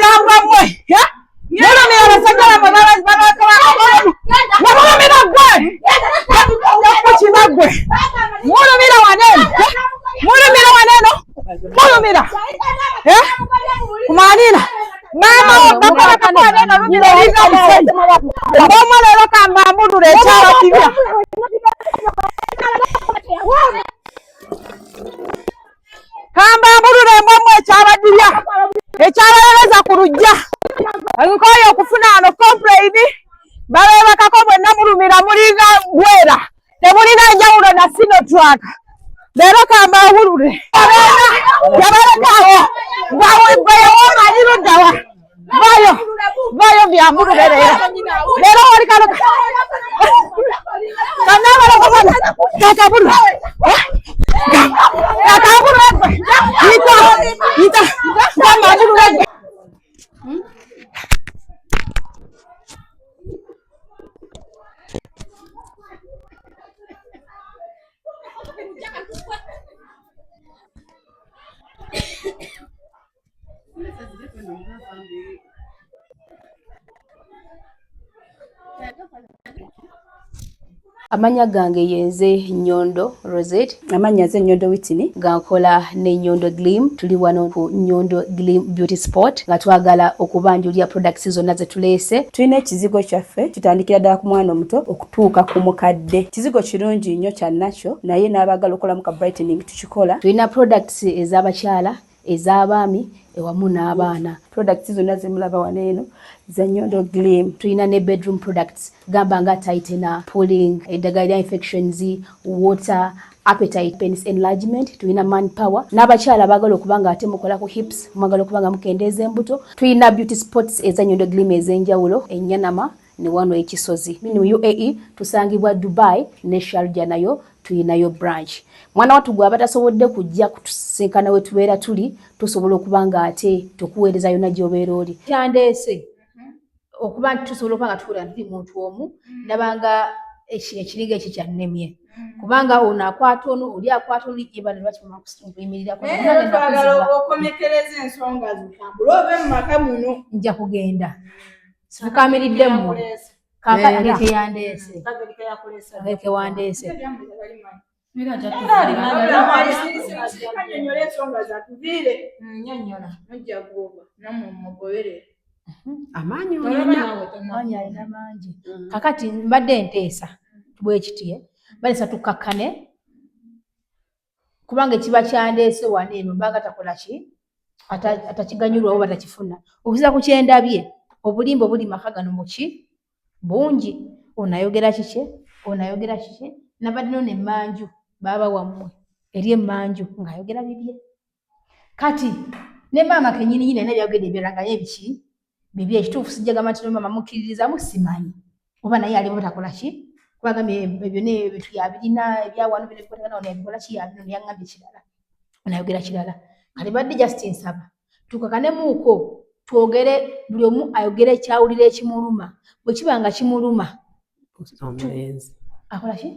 mirangwa mwe mulu mira basajala mulu mira gwe kuchibagwe mulu mira waneno kumanina mama bakora kakwaneno lumira linga msende ngoma lero kamba mundu lechara kibya kamba mundu lembomwe chara dilya echara leza kurujja ankoyo okufuna ano complain baleba kakobwe namulumira mulinga gwera temulina njawulo na sino track lero kamba bulule yabalekawo ngawe bayo omanyiro dawa bayo byamulule lero oli kalo kanaba lokobana kakabulu ita kamanyiro Amanya gange yenze Nyondo Rosette. Amanya ze Nyondo Whitney. Gankola ne Nyondo Glim. Tuli wano ku Nyondo Glim Beauty Spot. Nga twagala okubanjulira products zonna ze tuleese. Tulina ekizigo kyaffe kitandikira ddala ku mwana omuto okutuuka ku mukadde. Kizigo kirungi nnyo kya nacho naye n'abagala okolamu ka brightening tukikola. Tulina products ez'abakyala, ez'abaami, ewamu n'abaana. Products zonna zemulaba waneeno za Nyondo Glim. Tulina ne bedroom products gamba nga tightener, pulling, eddagala infections, water, appetite, penis enlargement. Tulina manpower n'abakyala bagala okubanga ate mukola ku hips, mwagala okubanga mukendeeza embuto. Tulina beauty spots eza Nyondo Glim ez'enjawulo, Enyanama ne wano ekisozi. Mu UAE tusangibwa Dubai ne Sharjah nayo tulinayo branch. Mwana watu gwa batasobodde kujja kutusinkana we tubeera tuli tusobola okubanga ate tukuweereza yonna gy'obeera oli. Kyandeese okuba tusobola okubanga tukula ndi muntu omu nabanga ekiriga ekyo kyannemye kubanga ono akwata ono oli akwata oli ibana lwaki muyimirira okomekereza ensonga zitambula obe mu maka muno nja kugenda sikukamiridde mu kaka aleke yandeese aleke wandeese mira nyonyola ensonga zatuvire nyonyola nojja kuoba namwe mugobere amaanyi alina mangi kakati mbadde nteesa bwekitye balesa tukakkane kubanga ekiba kyandeese waneeno mbanga takola ki atakiganyulwawo batakifuna okuza ku kyendabye obulimba obuli maka gano muki bungi onayogera kiki nabadde no nemmanju baba wammwe eri emmanju ng'ayogera bibye kati ne maama kenyini nyina byagedde ebiranganya ebiki bibye ekituufu sijja gamba nti maama mukkiririzamu simanyi oba naye alimu takola ki kubagambye ebyo nebintu yabirina ebyawano bino ebikotekana ono yabikola ki yabino yaŋŋambye kirala onayogera kirala kati badde just nsaba tukakanemuuko twogere buli omu ayogere ekyawulira ekimuluma bwe kiba nga kimuluma omulenzi akola ki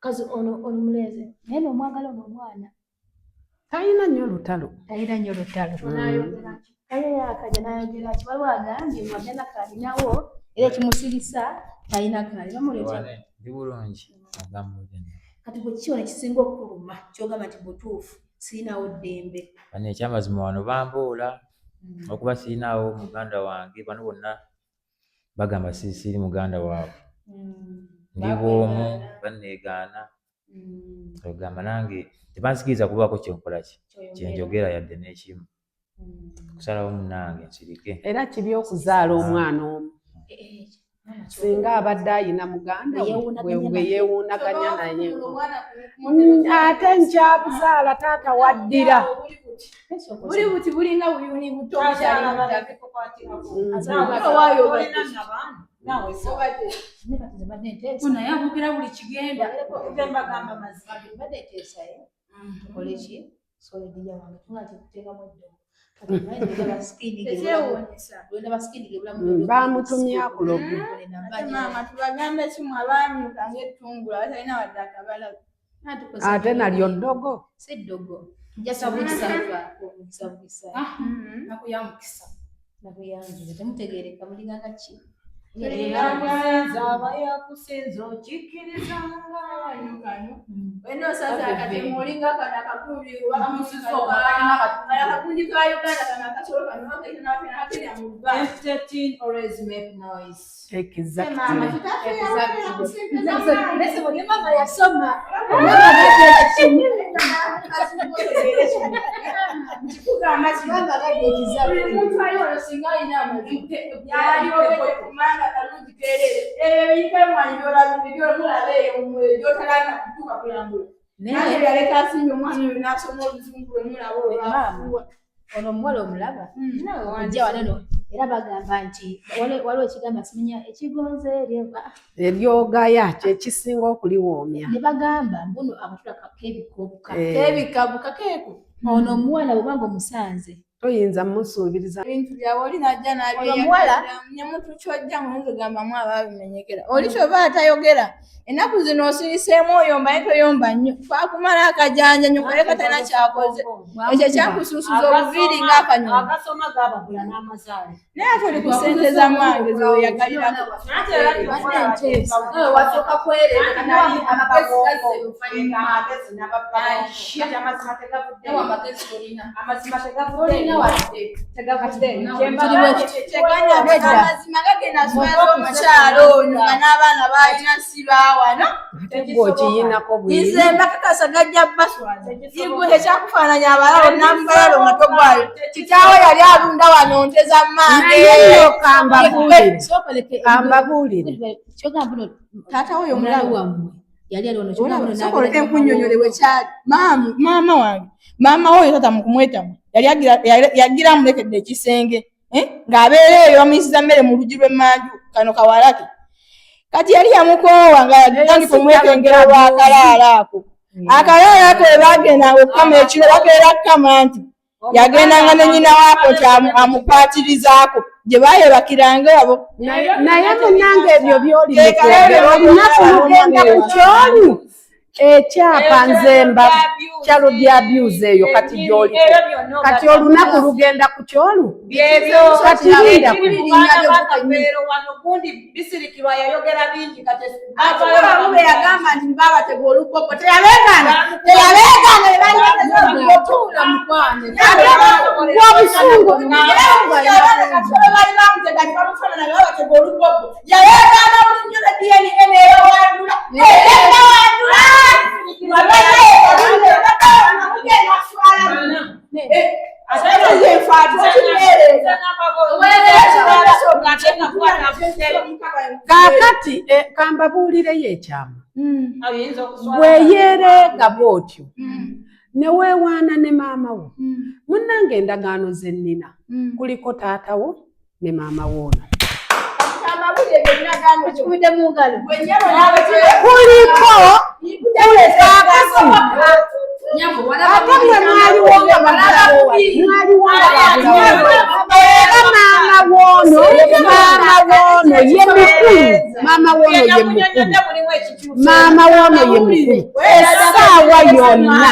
kazi ono mulenzi naye nomwagala ono omwana talina nnyo olutalo akaja nayogera ki waliwo agambye mwagenda kalinawo era ekimusirisa talina kali ndi bulungi kati bwe kikiona kisinga okuluma kyogamba nti butuufu sirinawo ddembe bano ekyamazima wano bamboola okuba sirinawo muganda wange bano bonna bagamba siri muganda waabwe ndi bwomu banneegaana ogamba nange tebansikiriza kubaako kyenkola kyenjogera yadde n'ekimu kusalawo munange nsirike era kibi okuzaala omwana omu singa abadde ayina muganda we yeewuunaganya naye ate nkyabuzaala taata waddira buli buti bulinga buyuni buto naye abogera buli kigenda bagamba mazima badde teesaye tukole ki soledija wange tungati kutengamu eddogo bamutumye akulogu maama tubagambe kimu abaamyuka ng'ettungula batalina wadde akabala ate nalyo ddogo si ddogo nakuyamukisa nabuyanjire temutegereka mulinga kachi abayakusinza okikirizanga weno sasa akati mulinga kana kakubi wakamusisoka akakundi ka Uganda kana kasoro kana wakaita na wapina hakili ya mubaya. Entertain always make noise. Exactly. Nese mwenye mama yasoma mchikuga amachibanga gaje kizabu mtu ayo singa ina mazite yayo kumanda kalundi kelele yike mwanyola video mulale umwe jotalana kutuka kulambula naye yaleka sinyo mwanyo nasoma oluzungu mulabo ono mwalo omulaba ojja waneno era bagamba nti waliwo ekigamba simenya ekigonze eryogaya kyekisinga okuliwoomya ne bagamba mbuno abatula kebikabuka keeko ono omuwala bwebanga omusanze toyinza musuubiriza ebintu byawe oli najja nabyeyagala ne muntu kyojja muyinza ogamba ababimenyekera oli kyoba atayogera ennaku zino osiriseemu oyomba naye toyomba nnyo twakumala akajanja nyokole katalina kyakoze ekyo kyakusuusuza obuviiri ng'akanyonyi agasoma gabagula n'amazaali naye ate oli ku ssente za mwange zeweyagalirako wasooka kwereera amazima gagenda swaza omukyalo ono nga n'abaana balina sibawano nze mbakakasa gajja baswaza igwe ekyakufaananya abalalo namubalalo nga togwayo kitaawe yali alunda wano nte za mmange ambabuulire kyogamba taata oyo omulalu wammwe yali aliono sokola enkunyonyole bwekyali maama wange maama oyo tata mukumwetamu yagira amulekedde ekisenge ng'abeera eyo bamuyisiza mmere mu lugi lw'emmanju kano kawalake kati yali yamukoowa nga yagitandika omwekengera olw'akalaala ako akalaala ako we bagendanga okukama ekiro bakeera kukama nti yagendanga ne nnyina waako nti amukwatirizaako gye baayebakiranga abo naye munnange ebyo by'oli mukwogera olunaku lugenda ku kyolu ekyapa nzemba kyalo bya abuse eyo kati gy'oli kati olunaku lugenda ku kyolu kati linda wano gundi bisirikirwa yayogera bingi kati ate yagamba nti babatega olupopo teyabeegana otuula mukwane wabusungu bali bamutega nti bamufaanana babatega olupopo yabeegana olunyole DNA neyawandula kaakati kambabuulireyo ekyama bweyeereega bw'otyo ne weewaana ne maama wo munnange endagaano ze nnina kuliko taatawo ne maama woono kuliko ate mwe mwaliwonga era maama woono ye mukulu maama woono ye mukulu essaawa yonna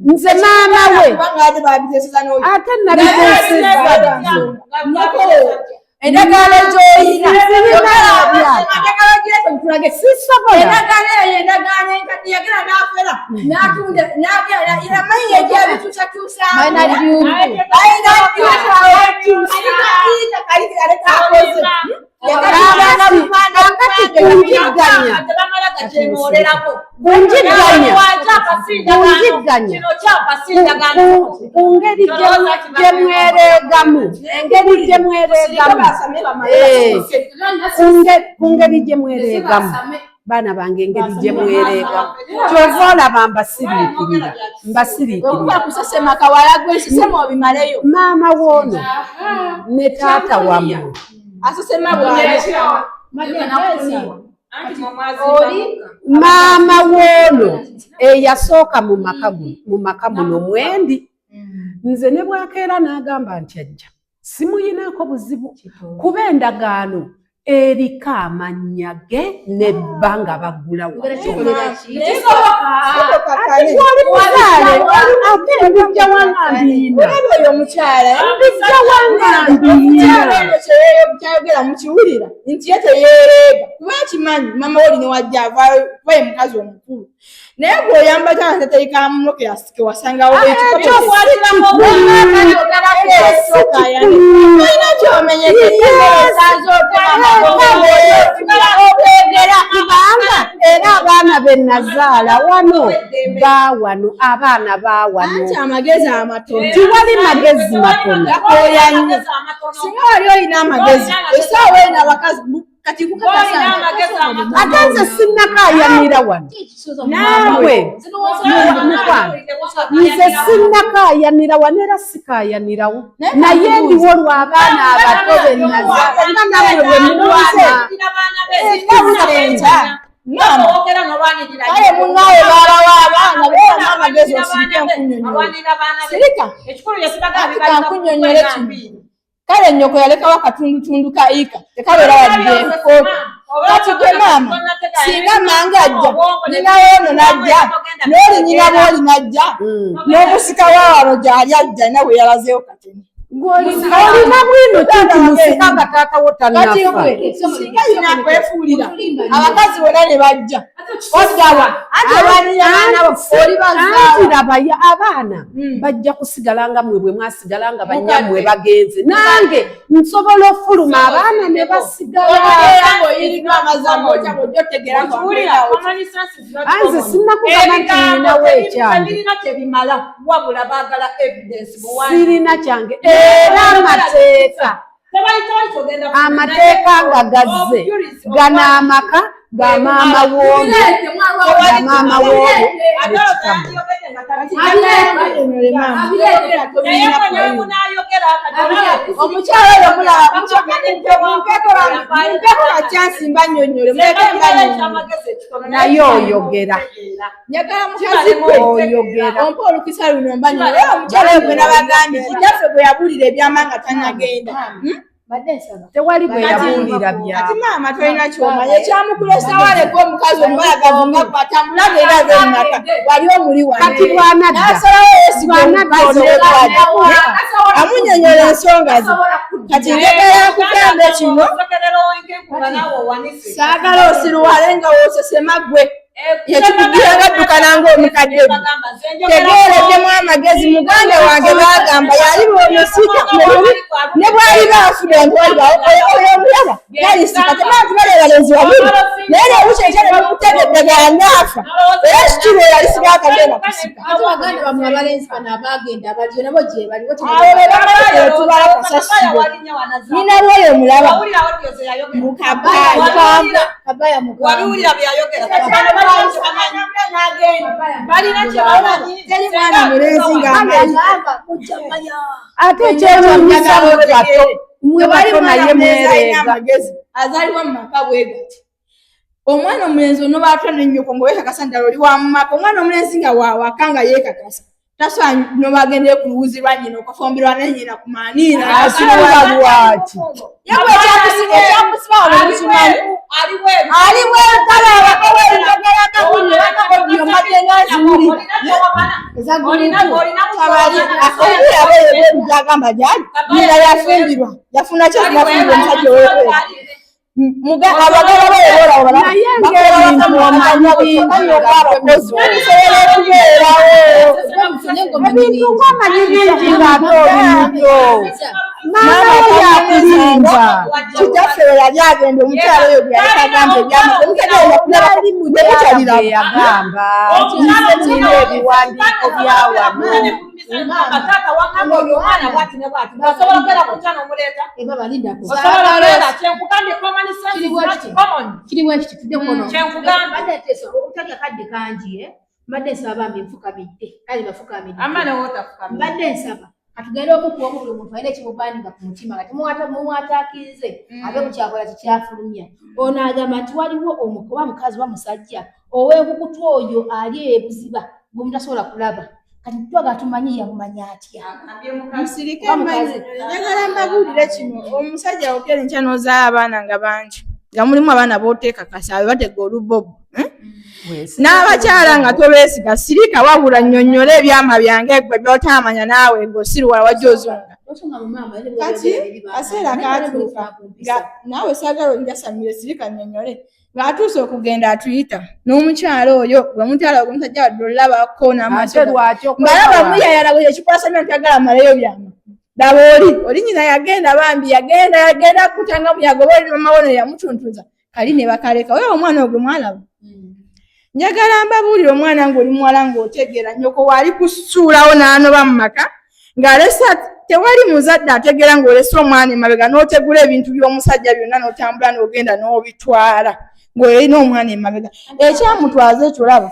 nze maama we ate nabiteesezza endagaano gy'oyina endagaano eyo endagaano enkadde yagera n'afera n'atunda iramanyi yegyabitusatusaamu ku ngeri gye mwereegamu baana bange engeri gye mwereegamu kyova olaba mbasiriikirira maama woono ne taata wammwe maama woono eyasooka mu maka muno mwendi nze ne bwakeera n'agamba nti ajja simuyinaako buzibu kuba endagaano eriko amannya ge n'ebbanga bagulawo. Ate gwali mukyale ate mbijja wangambiina. Oyo omukyala Mbijja wangambiina. kyayogera mukiwulira nti ye teyeereega kuba kimanyi mama oli ne wajja avaye mukazi omukulu naye bw'oyamba kyana teterika muno ke wasangawo olina ky'omenyekera kubanga era abaana be nazaala wano baawano abaana baawano anti amagezi amatono tiwali magezi matono gakoya nnyo singa wali olina amagezi esaawa olina abakazi kati kukakasanga ate nze sinnakaayanira wano naawe nze sinnakaayanira wano era sikaayanirawo naye ndiwo lw'abaana abato be nazaala nga namwe bwe mulunze kale munaawe baalawo abaana beena amagezi osirike nkunyonyola sirika nkunyonyole kino kale nnyoko yalekawo akatundutundu ka ika tekabeera wadde enkoto kati gwe maama singa mange ajja ninawo ono najja n'oli nyina bw'oli najja n'omusika waawano gy'ali ajja nawe yalazeewo kateni olina bwino kinti musika nga taata wo tannafa singa yina kwefuulira abakazi bonna ne bajja oddawa ate baniyaana oli anti labaya abaana bajja kusigala nga mwe bwe mwasigala nga banyammwe bagenze nange nsobola ofuluma abaana ne basigala anze sinnakugamba nti ninawo ekyange sirina kyange era amateeka nga gazze gano amaka ga maama w'omu nekitamu omukyala oyo mulaba mukekora kyansimba nnyonnyole naye oyogera njagala mukazi gwe oyogera ompa olukisa luno mbanyole omukyala oyo gwe nabagambye kitaffe bwe yabuulira ebyama nga tannagenda tewali bwe yabuulira ati maama tolina kyomanya ekyamukulesa waleko omukazi omubalagavu nga kwatamulaga era zemumaka wali omuli kati bwanadda nasalawo yesibamukazi amunyonyola ensonga ze kati njagala nkugamba kino saagala osiruwale nga woosesema gwe yekikugira gaddukana ng'omukadde gwe tegeereddemu amagezi muganda wange bagamba yali bw'omusiika ne bwali baafudenti oyo omulaba yalisika temanti baleebalenzi wabiri naye nebukyekya ne bamutegedde ganaafa era ekitulu yalisiga akagenda kusika awo bebamalee tubala kasasibo nina lwoyo omulaba mukabaya ate ekyewuunyisa mwe bato naye mwereega azaliwa mu maka bwe gati omwana omulenzi ono baatwa n'ennyoko ng'owekakasa ddala oli wa mu maka omwana omulenzi nga waawaka nga yeekakasa tasobola no bagendeye ku luwuzi lwa nnyina okafumbirwa ne nnyina ku maaniina asinga lwaki yabwe ekyakusiba wano mukimanyi aliwo kale abakowerinagalaakakunyolakakodyo matengaziwuli abeebegagamba gyali nnyina yafumbirwa yafuna kyezinafumbirwa omusajja owekwera abagala beewola naye ng'ebintu omanyi abakozi okusobola okubeerawo ebintu ng'omanyi bingi ng'ate olumuto maama we yakulinda kitaffe we yali agenda omukyala oyo bwe yali agamba ebyamaali mukyala yagamba nze nina ebiwandiiko byawano mbadde nsaba nfukamidde kale bafukamidde mbadde nsaba katugende okukuwa buli omuntu alina ekimubandinga ku mutima nga temumwataakirize abe kukyakola kikyafulumya ono agamba nti waliwo omukoba mukazi wa musajja ow'enkukutu oyo ali ebuziba gwe mutasobola kulaba kati twaga tumanyi yamumanya atya. Musirike mmanyi njagala mbabuulire kino omusajja okera enkyano z'abaana nga bangi nga mulimu abaana b'oteeka kasaabe batega olubobo n'abakyala nga tobeesiga sirika wabula nnyonnyole ebyama byange gwe by'otaamanya naawe ng'osiruwala wajja ozunga kati kaseera kaatuuka nga naawe saagala olinjasamire sirika nnyonnyole ng'atuuse okugenda atuyita n'omukyala oyo gwe mutala gwe musajja wadde olabako ng'alaba muyayala bwe ekikwasamya ntiyagala malayo byama laba oli nyina yagenda bambi yagenda kutanga muyago oba oli mama wono yamutuntuza kali ne bakaleka oyo omwana ogwe mwalaba njagala mbabuulire omwana ng'oli muwala ng'otegeera nnyoko waali kusuulawo n'anoba mu maka ng'alesa tewali muzadde ategeera ng'olesa omwana emabega n'otegula ebintu by'omusajja byonna n'otambula n'ogenda n'obitwala ng'olina omwana emabega ekyamutwaza ekyo laba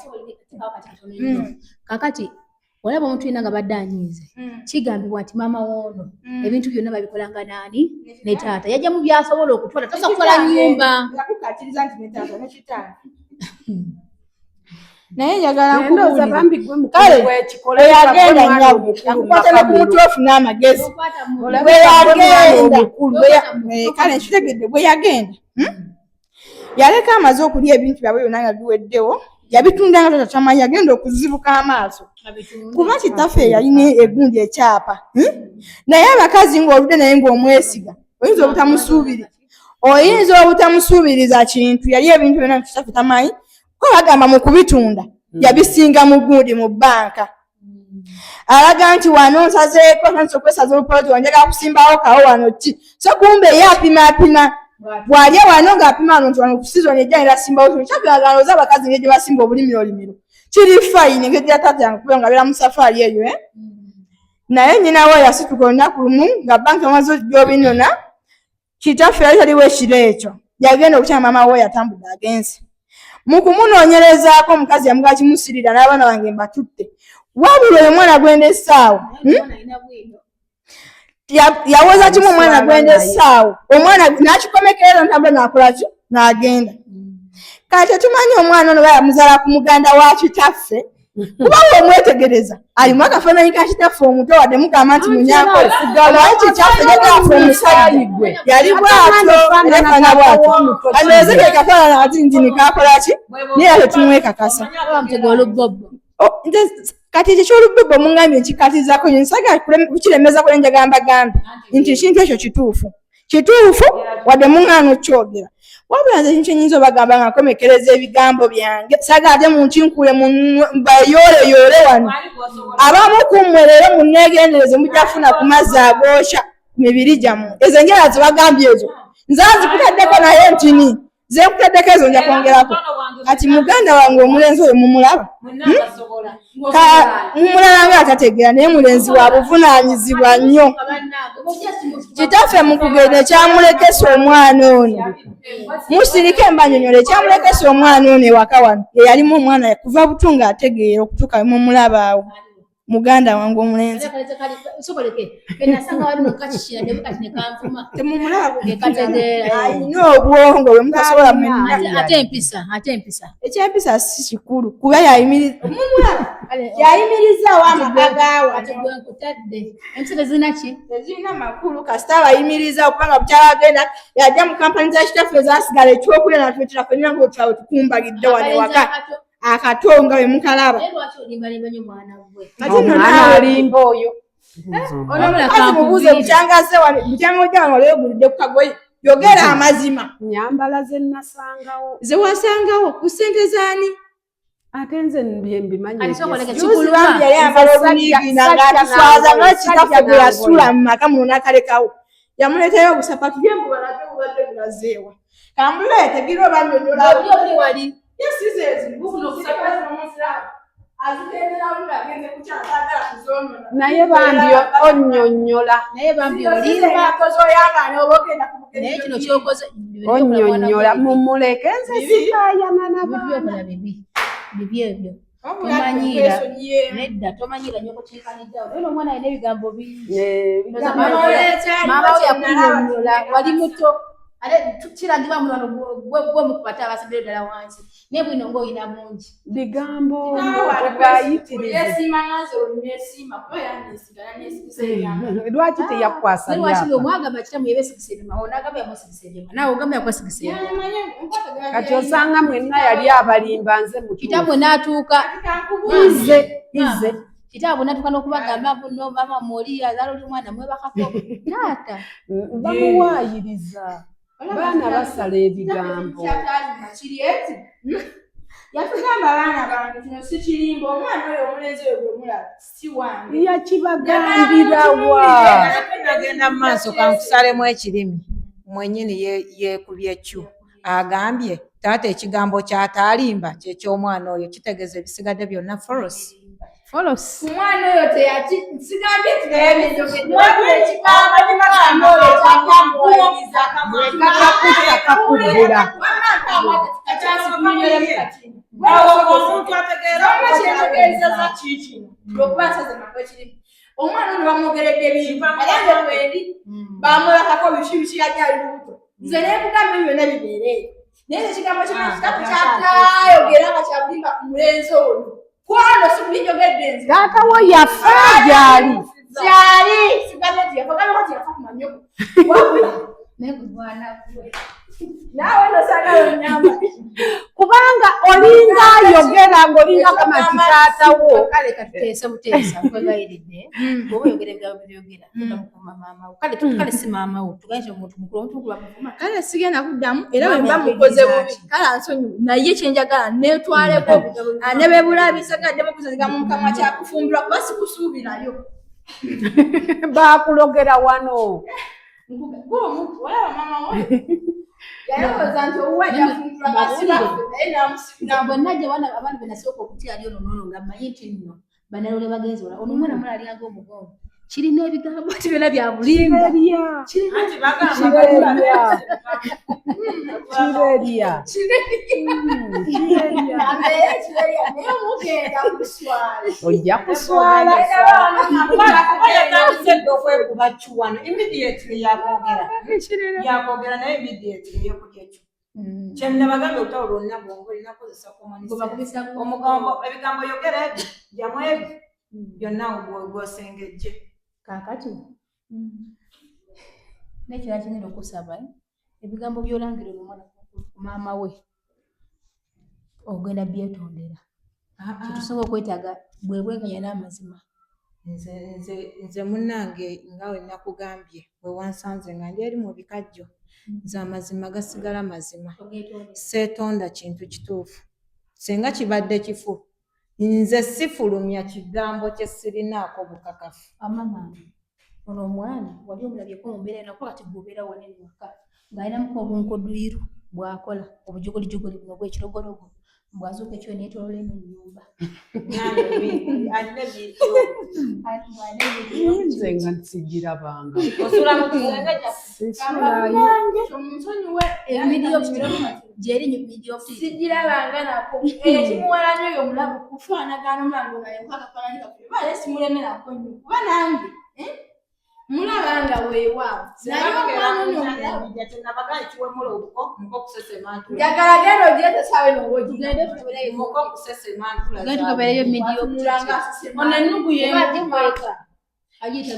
kakati olaba omuntu yenna nga badde anyiize kigambibwa nti maama woono ebintu byonna babikolanga naani ne taata yajja mu byasobola okutwala tosa kukola nnyumba yakukatiriza nti ne taata ne kitaata naye njagala nkukale eyagenda nyago akukwatane ku mutwe ofuna amagezi bwe yagenda kale nkitegedde bwe yagenda yaleka amaze okulya ebintu byabwe byonna nga biweddewo yabitundanga tata tamanyi yagenda okuzibuka amaaso kuba kitaffe yalina egundi ekyapa naye abakazi ng'oludde naye ng'omwesiga oyinza obutamusuubiriza kintu yali ebintu byonna kitaffe tamanyi ko bagamba mu kubitunda yabisinga mu gundi mu bbanka alaga nti wano nsazeeko nsanise okwesaza olupoloti wanjagala kusimbawo kawo wano ki so kumbe ye apima bw'alya wano ng'apima wano nti wano ku sizoni ejja era simbawo kino kyabyagala oza abakazi ng'egye basimba obulimiro kiri fayini ng'egye taata yange kubeera nga beera mu safaari eyo naye nnyinawo yasituka olunaku lumu nga banka amaze gy'obinona kitaffe yali taliwo ekiro ekyo yagenda okukyama maama we yatambudde agenze mu kumunoonyerezaako omukazi yamugaa kimusirira n'abaana bange mbatutte wabula oyo omwana gwenda essaawa yawoza kimu omwana gwenda essaawa omwana n'akikomekereza ntambula n'akolaki n'agenda kati tetumanyi omwana ono bayamuzaala ku muganda wa kitaffe kuba omwetegereza alimu akafaananyi ka kitaffe omuto wadde mugamba nti munyankole omanyi kitaffe negaafe omusajja yali bw'atyo erefana bw'atyo aneeze ke kafaanana ati nti nikakolaki naye tetumwekakasa kati ekyolubibbo mungambye nkikatizaako nyo nsaga kukiremeza kule njagala mbagambe nti ekintu ekyo kituufu wadde muŋŋaana okyogera wabula nze ekintu enyinza obagamba nga nkomekereza ebigambo byange saga ate munkinkule bayoole wano abamu kummwe leero munneegendereze mujjafuna ku mazzi agookya ku mibiri gyammwe ezo enjala zebagambye ezo nzazikutaddeko naye ntini ze nkutaddeko ezo nja kwongerako kati muganda wange omulenzi oyo mumulaba mumulaba nga atategeera naye mulenzi wa buvunaanyizibwa nnyo kitaffe mu kugenda ekyamulekesa omwana ono musirike mbanyonyola ekyamulekesa omwana ono ewaka wano yeyalimu omwana kuva butunga ategeera okutuuka mumulaba awo muganda wange omulenzi alina obwongo bwe mutasobola ate empisa ekyempisa si kikulu kuba yayimirizaawo amaka gaawa tezirina makulu kasita abayimiriza okubanga bukyala agenda yajja mu kampani za kitaffe ezasigala ekyokulya natwetera fenna ngaotulawe tukumbagidde wano ewaka akatonga we mukalaba alimba oyo mubuuze bukyangaze bukyanga ojjanga olwegulidde ku kagoye yogera amazima nyambala ze nasangawo ze wasangawo ku ssente zaani ate nze mbimanyi bambi yali ayambala obunyiigina ng'atuswaza nga kitaffe gwe yasula mu maka muno n'akalekawo yamuleetayo obusapatu byembubalage bubadde bulazeewa kambuleete gira oba nnyonnyola naye bambi onnyonnyola onnyonnyola mumuleke nze sikaayana nabaana bibi ebyo tomanyiira nedda tomanyiira nyoko kyekaniddawo naye omwana alina ebigambo bingi maama we yakunyonnyola wali muto Ale tukiragibwa mu bano gwe mukubata abasidde ddala wansi. Ne bwino ng'oyina mungi. Bigambo bwayitiriza. Yesiima nazo nesima kuba yanesiga nesigisa. Lwaki teyakwasa Lwaki byapa? omwagamba kitamu yebesigisa ebyuma, onagamba yamusigisa ebyuma. Naawe ogamba yakwasigisa ebyuma. Kati osanga mwenna yali abalimba nze mutuufu. Kitaabwe n'atuuka. Ize. Kitaabwe n'atuuka n'okubagamba no mama moli azaala oli mwana mwebakako. Taata. Bamuwaayiriza. Baana basala ebigambo. Yatugamba abaana bange kino si kirimba omwana oyo omulenzi oyo gwe mulaba si wange. Yakibagambira wa? Nagenda mu maaso kankusalemu ekirimi mwennyini yeekubye ekyu agambye taata ekigambo ky'ataalimba kyeky'omwana oyo kitegeeza ebisigadde byonna folos. Omwana oyo nsigambye omwana ono bamwogeredde ebintu ayange bwendi bamulakako biki yajali lubuto nze nekugamba byonna bibeereeyo naye ekigambo kikatu kyatayogera nga kyabulimba ku mulenzi ono kwano sikulinjogedde nze Taata wo yafa gyali. sigambe nti yafa gambe kati yafa kumanyoko naawe nosagala onyamba Kubanga olinga ayogera ng'olinga kama kitaata wo. Kale katuteesa buteesa nkwegayiridde. Bw'oba oyogera ebigambo byogera tutamukuma maama wo. Kale si maama wo. Tugayite omuntu mukulu omuntu mukulu. kale sigenda kuddamu era bwe mba mukoze bubi kale ansonyiwe naye kyenjagala neetwaleko ne bebulabisa gaddemu okuzaziga mu mukamwa kyakufumbirwa kuba sikusuubirayo. Baakulogera wano. Olaba maama wo yalowooza nti owuwajja afumbirwa ngasibafe naye namusibira. Bwe najja abaana be nasooka okutya ali ono n'ono nga mmanyi nti nno banalole bagenzi wala ono omwana mulali aga omugongo kirina ebigambo ti byonna bya bulimba. Kireria. naye mugenda kuswala Ojja kuswala. Yatandise okwekuba kiwano immediately yakwogera naye immediately yokubya ekyo kyenda bagambe otawula onna bwongo olinakozesa omugambo ebigambo yogera ebyo jamu ebyo byonna gwosengejje Kaakati n'ekirala kyengenda okusaba ebigambo by'olangira omwana ku maama we ogenda byetondera. Kyetusobola okwetaaga bwe bwenkanya n'amazima. nze munnange nga we nakugambye bwe wansanze nga ndi eri mu bikajjo nze amazima gasigala mazima seetonda kintu kituufu singa kibadde kifu nze sifulumya kigambo kye sirinaako bukakafu. Mama ono omwana wali omulabyeko mu mbeera eno kuba kati bw'obeera wanene waka ng'alinamuko obunkoduyiru bw'akola obujogolijogoli buno bw'ekirogologo bw'azuuka ekyo neetolola eno ennyumba. Nze nga sigirabanga. Osula mu kisenge omusonyiwe Gyeri midiyofiti sigirabanga nako ekimuwalanya oyo omulabu kufaanagana omulango naye nkakafaananyi kafe bale simulemerako nnyo kuba nange mulabanga weewaawo naye omwana ono omulabu njagala genda ogirete sawe nobaogigende tukabeereyo midiyofiti ono ennugu yemukweka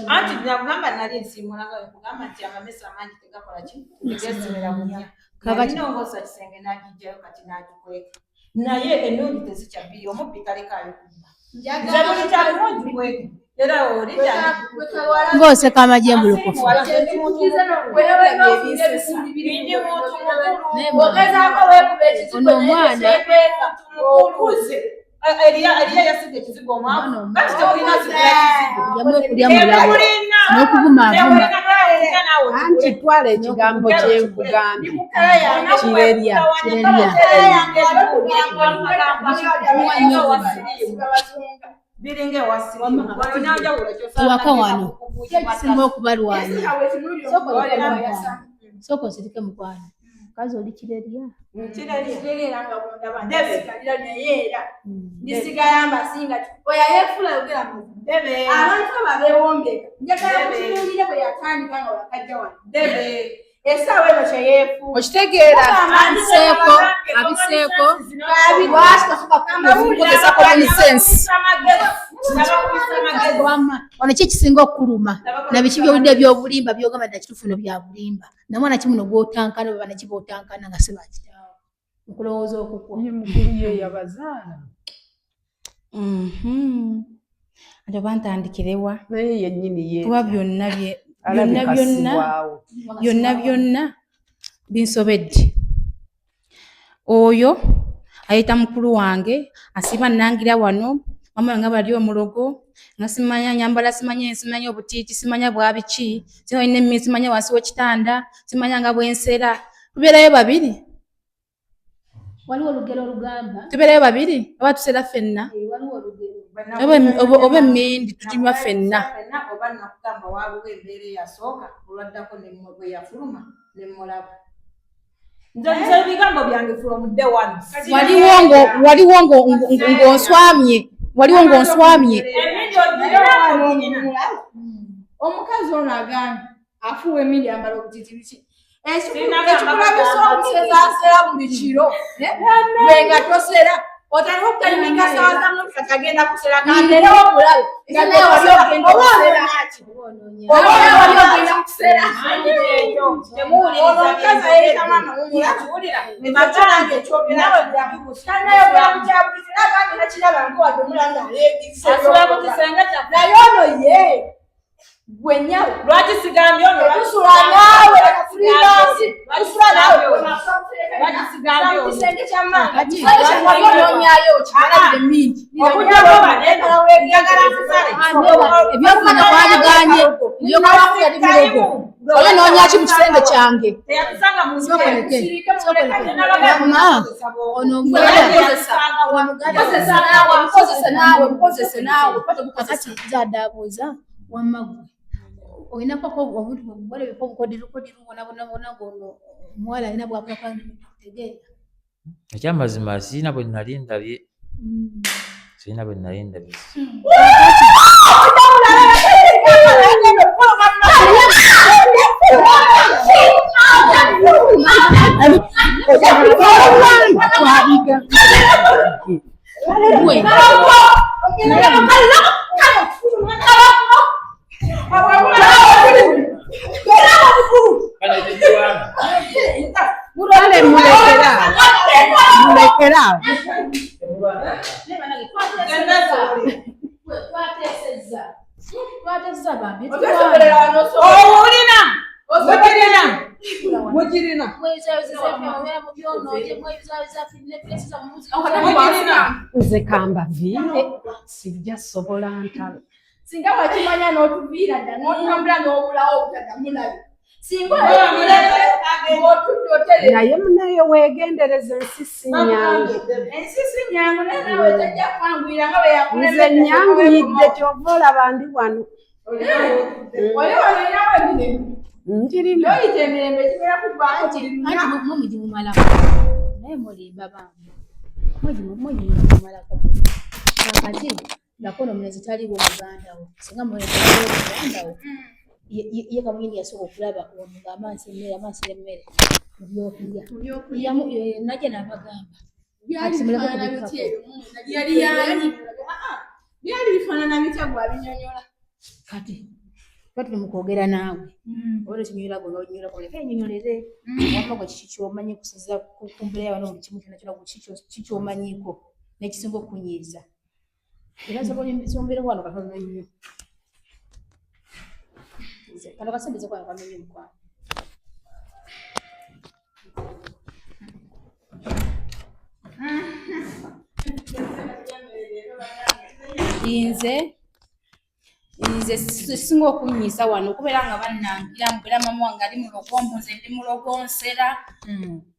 anti nakugamba nali nsiimulaga wekugamba nti amamesa amangi tegakola ki tegesimira munya kabakinongosa kisenge n'agijjayo kati n'agikweka naye ennungi tezikyabiri omubbi talekaayo kubba nze buli kyalungi kweka era ng'oseka amajembulukufu ono omwana Eliya yasiga ekizigo omwavu kati tekulina sigula kizigo yamwekulya mulabo n'okubumaavuma Anti twala ekigambo ky'enkugambye. Kireria. biringa ewasiriwaka ewaka wano kisinga okubalwanya sooka osirike mukwano mukazi oli kireria ndisigala mbasinga oyayeefula yogera mu abantu aba beewombeka njagala mukirindire bwe yatandika nga wakajja wano Essaawa eno kye yeefuula. Okitegeera abiseeko abikozesa common sense. Ono ki kisinga okukuluma na biki by'owulidde eby'obulimba by'ogamba dda kituufu no bya bulimba na mwana kimuno gw'otankana bwe banaki b'otankana nga sebakitaawo okulowooza okukwo ye mukulu ye yabazaala ate bantandikirewa naye yennyini ye kuba byonna binsobedde. Oyo ayita mukulu wange asiba nangira wano mama wange bali omulogo nga simanya nyambala simanya obutiiti simanya bwabiki simanyi ne simanya wansi w'ekitanda simanya nga bwensera tubeerayo babiri. Waliwo olugero olugamba tubeerayo babiri oba tusera ffenna oba emmindi tuginywa ffenna oba nakugamba waaliwo embeera eyasooka olwaddako bwe yafuluma ne mulaba. Nze ebigambo byange from day one. Waliwo ng'onswamye omukazi ono agambye afuuwa emindi ambala obutiiti biki ekikulabisa omusezaasera buli kiro lwenga tosera otandika okutaliminga sawa za muntu kati agenda kusera kanderewo obulabe ogenda kusera omukazi ayita maama mumulaatuulirange ekyogerawe tanayo bulamu kya bulitira agambye nakiraba nkowadde omulanga naye ono ye gwenyawe lwaki sigambye ono tusula naawe freelance tusula naawe lwaki sigambye ono kisenge kyamanga nonyayo kibalabire mingi ebyokufuna kwabiganye ebyokwali mulogo oyo nonyaki mu kisenge kyange kozese naawe kakati zadabuuza wamagwe olinako obuntu bwolebeko obukodirukodiro bonabonabona ngono omuwala alina bwakutegeera. Ekyamazima sirina bwe nali ndabye. mulekera nze kambaviire sijja sobola ntalo singa wakimanya n'otuviira dda n'otambula n'obulawo obutadamulabe singa naye munaye weegendereza ensisi nyange naye nawe tajja kwanguyira nga bwe nze nyanguyidde kyova olaba ndi wano oli wano inawe njirina oyita emirembe kimera kuvaako buli lunaku mumugimumalako naye mulimba bambi mugimumalako kakati nakono mulezi taliwo mugandawo singa mugandawo ye kamuyindi yasooka okulaba ono ng'amaaso emmere mu byokulya najja n'abagamba byali bifaanana bitya gwabinyonyola kati batule mukwogera naawe oba ekinyonyola gwe nga onyonyola oleka enyonyolere wamma gwe kiki kyomanyi kusinziira ku mbeera yawe n'obuli kimu kyona kyona kiki kyomanyiko n'ekisinga okukunyiiza era sombeera wano katono nnyo kano kasembeze kwano kamenye mukwano nze sisinga okunyiisa wano okubeera nga bannangira mbeera mama wange ali mulogo mbuze ndi mulogo nsera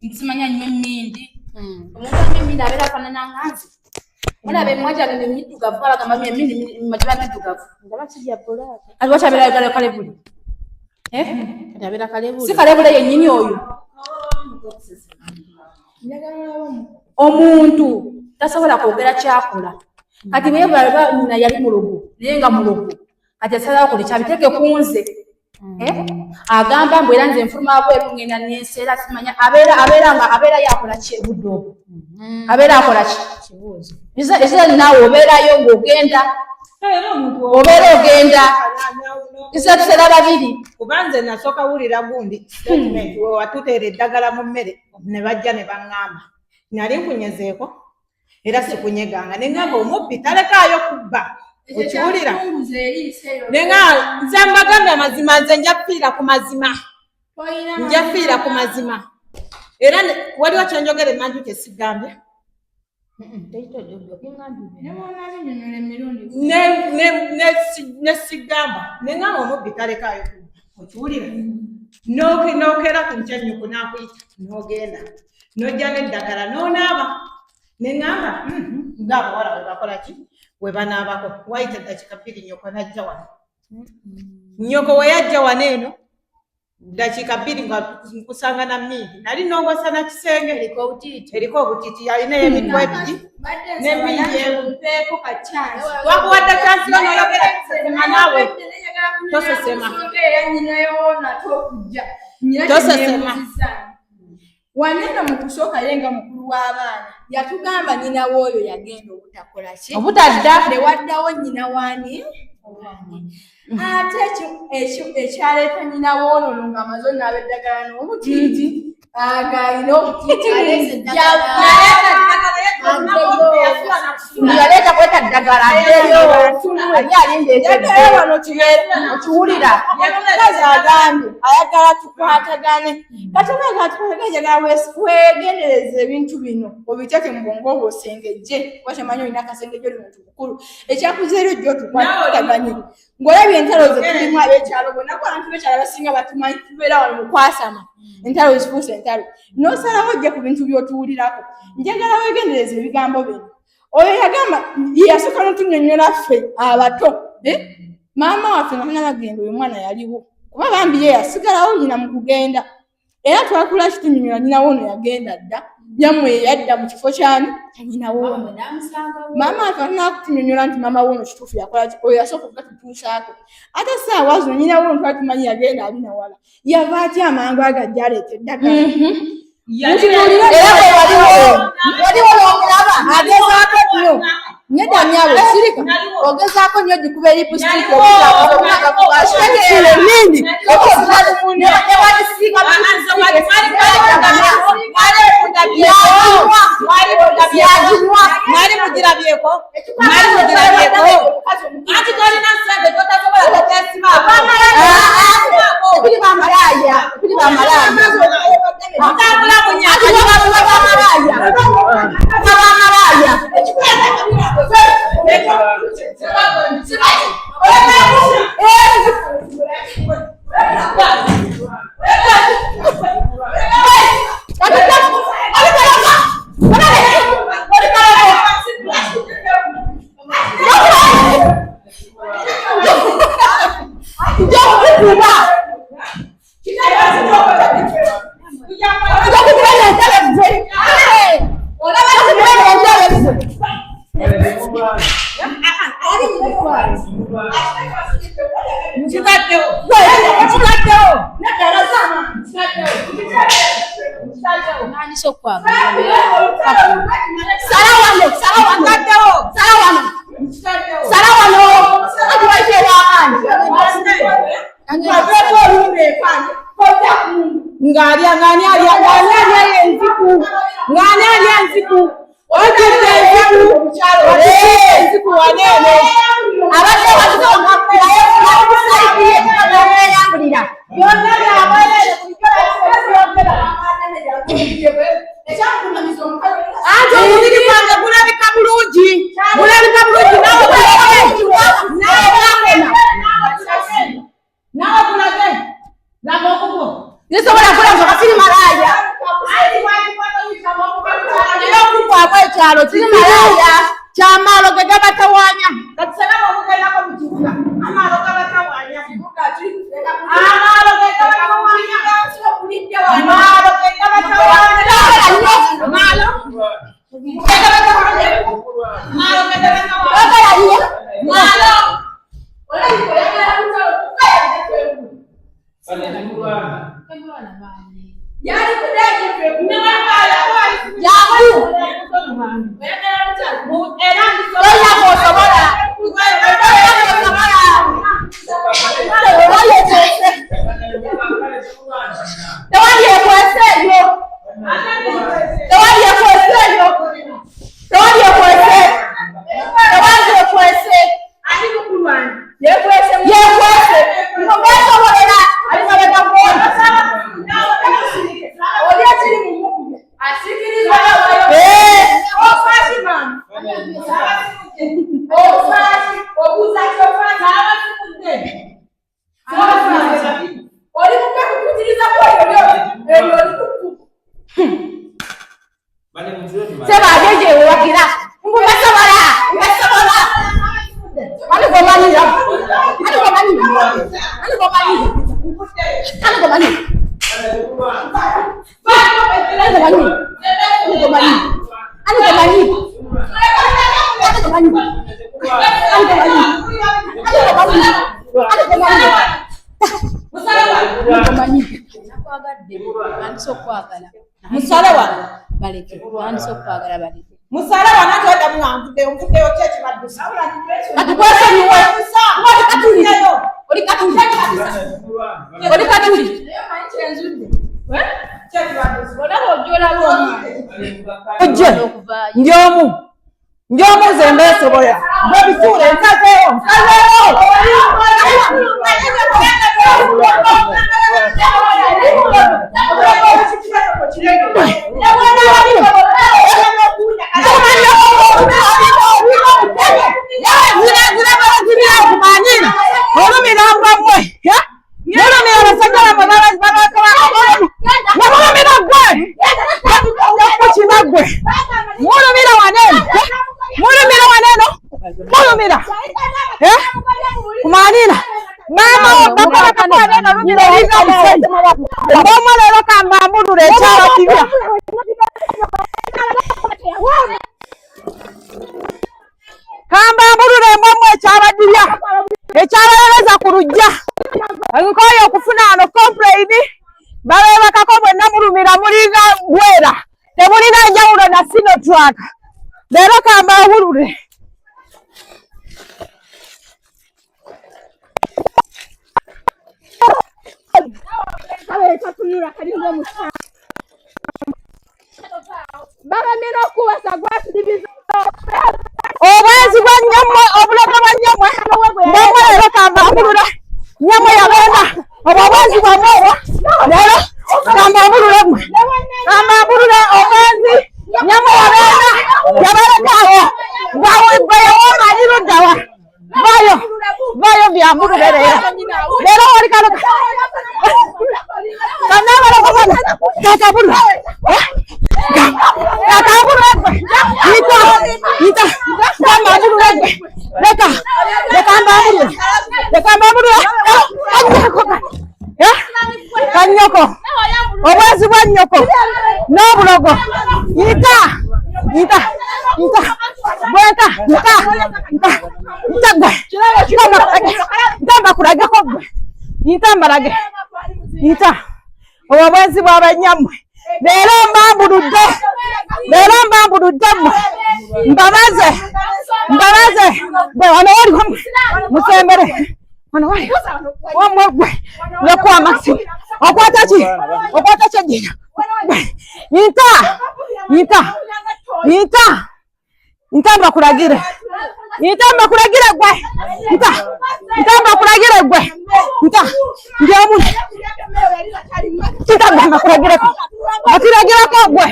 nsimanya nnyo emmindi omuntu anywa emmindi abeera afaanana nga nze mulaba emwaji agenda emiddugavu balagamba emmindi makiba middugavu nga bakirya bulaaka ati waki abeera kalebuli abeera kalebuli si kalebule yennyini oyo omuntu tasobola kwogera kyakola kati bwe balaba nina yali mulogo naye nga mulogo kati asalawo kola kyabiteeke ku nze agamba mbu era nze nfuluma bweru ngenda nenseera simanya abeera yakola ki buddo abeera akola ki kibuuzo Israel naawe obeerayo ng'ogenda obeera ogenda isa tuseera babiri kubanze nasooka wulira gundi statement we watuteera eddagala mu mmere ne bajja ne baŋŋamba nali nkunyezeeko era sikunyeganga ne ŋŋamba omubbi talekaayo kubba okiwulira nze mbagambye amazima nze nja kufiira ku mazima era waliwo kyenjogera emanju kyesigambye ne sigamba ne ŋŋamba omubbi talekaayo kubba okiwulira n'okeera ku nkyanyuku n'akuyita n'ogenda n'ojja n'eddagala n'onaaba ne ŋŋamba ng'abawala we bakola ki we banaabako wayita eddakiika 2 nnyoko najja wano nnyoko we yajja wano eno dakiika 2 nga nkusanga na mmindi nali nongosa na kisenge eriko obutiiti yalina emitwe ebiri n'emmindi empeeko wakuwadde kyansi yo n'oyogera kusesema naawe tosesema wanena mu kusooka ye nga mukulu w'abaana yatugamba nyina w'oyo yagenda obutakola ki obutadda ne waddawo nyina wani ate ekyaleeta nyina w'ono ng'amaze onaaba eddagala n'obutiiti agayina obutiiti yaleeta kweta ddagala addeyo ali alinda wano kiwulira omukazi agambye ayagala tukwatagane katubaga tukwatagane jagala wegendereza ebintu bino obiteeke mu bwongo obwo osengejje wakyamanyi olina akasengejje oli muntu mukulu ekyakuzeero jjo tukwataganye ng'olabye entalo ze tulimu ab'ekyalo bonna ku abantu b'ekyalo abasinga batumanyi tubeera wano mu kwasama entalo zifuusa entalo n'osalawo ojje ku bintu by'otuwulirako njagala weegendereza ebigambo bino oyo yagamba yasooka n'otunnyonnyola ffe abato maama waffe nga tunabagenda oyo mwana yaliwo kuba bambi ye yasigalawo nyina mu kugenda era twakula kitunnyonnyola nyina woono yagenda dda yammwe yadda mu kifo kyani nyina woono maama waffe atunakutunnyonnyola nti maama woono kituufu yakola ki oyo yasooka okugatutuusaako ate saawa zino nyina woono twali tumanyi yagenda ali nawala yava atya amangu agajja aleeta eddagala waliwo longulaba agezaako nnyo nyeda nyawe sirika ogezaako nnyo gikuba lipusitiiki nini mwali mugirabyeko anti tolina sente totasobola kutesima tuli bamalaya otambula mu nyanja nisobola kola nti kasiri malaya Musala wanatu wada mwangude mfude ochechi badusa. Atukwese niwe. Oli katuli. Oli katuli. Njomu zembese boya. Mbisure nkazeyo. Kumanina mama bakora kakwane na rumira liza musende mboma lero kamba mudure cyara kibya kamba mudure mbomwe cyara dibya ecyara leza kurujja ankoyo kufuna no complain babe bakakobwe na murumira mulinga gwera temulina njawulo na sino track lero kamba mudure obwezi bwa nnyamwe obulaga bwa nnyamwe mbomwe lero kamba amulula nnyamwe yagenda obwo obwezi bwa mwero lero kamba amulule mwe kamba amulule obwezi nnyamwe yagenda yabalekaawo bwayawomanyiruddawa vayo vyambulule lero oli kaloka kanabalokobana kakabulula kanyoko obwezi bwa nyoko n'obulogo yita ntambakulageko gwe ntambalage yita obwezi bw'abanyamwe lero mbambuludde mmwe mbabaze gwe wano waliwo mmwe musembere wano wali wamwe gwe lekuwa maxi okwata kyejjera yita mbakulagire gwe mbakulagire gwe ndyomu mbakulagireko gwe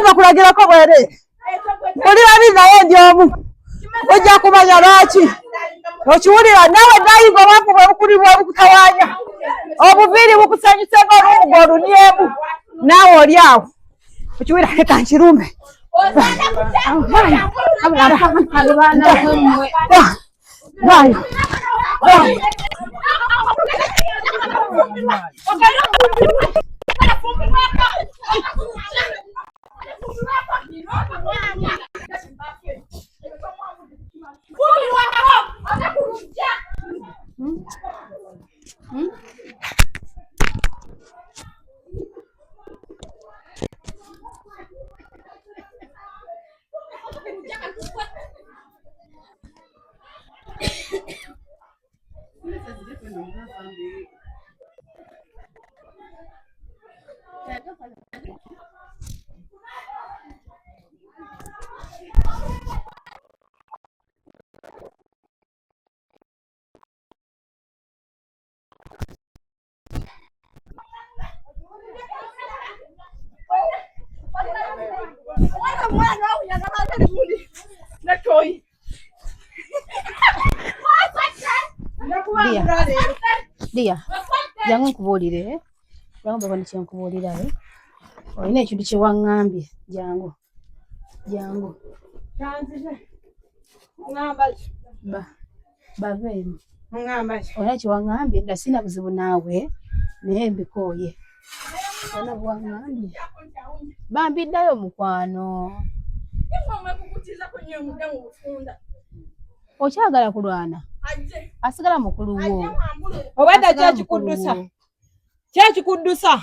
mbakulagireko bwere oli babiri naye ndyomu ojja kumanya lwaki okiwulira nawe nayiva bwamu bwebukuli bwebukutawanya obuviiri bukusanyuse ng'olumugo olunyemu naawe oli awo okiwulira leka nkirume Dia, jangan kubuulire, jangan bakoni kyenkubuulira olina ekintu kye waŋŋambye jangu. Baveemu. Ngamba kiwangambye dda sina buzibu naawe naye mbikooye. Ona bwangambye. Bambiddayo mukwano. Okyagala kulwana? Asigala mukulu wo. Obadde kyakikuddusa. Kyakikuddusa.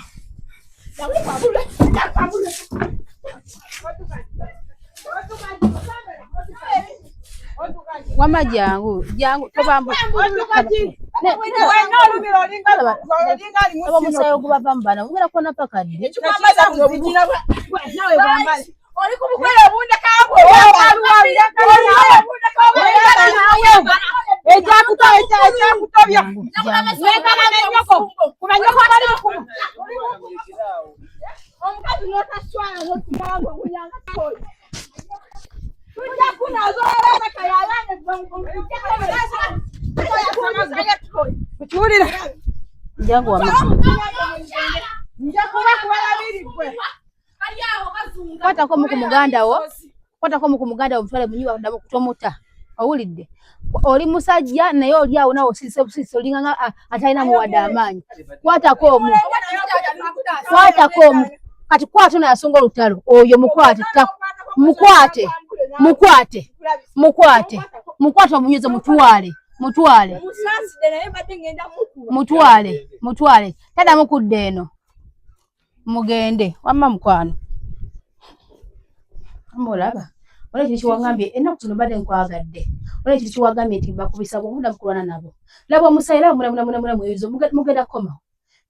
Wama jangu tobambu. Omusayo gubava mu bana mugera kuona paka ddi. Oli kumukwera obunda kabwe. Ekyakutobya. Kumanyoko bali kumu. Omukazi n'otaswala n'okugamba okunyanga toyi. Tujja kunazo abana kayalane kukiwulira. Jangu wama. Nja kuba kubalabiribwe. Kwatako muku muganda wo mutwale munyuwa ndamu kutomuta. Owulidde? Oli musajja naye oli awo nawo sise olinganga atalina muwadde amaanyi. Kwatako omu. Kati kwata na yasonga olutalo. Oyo mukwate omunyoze mutwale. Tada mukudde eno. Mugende wamma mukwano. Amolaba. Ole kiri kiwangambye ennaku zino badde nkwagadde. Ole kiri kiwangambye nti bakubisa bw'omunda mukulwana nabo. Laba omusaayi laba mwezo mugenda koma.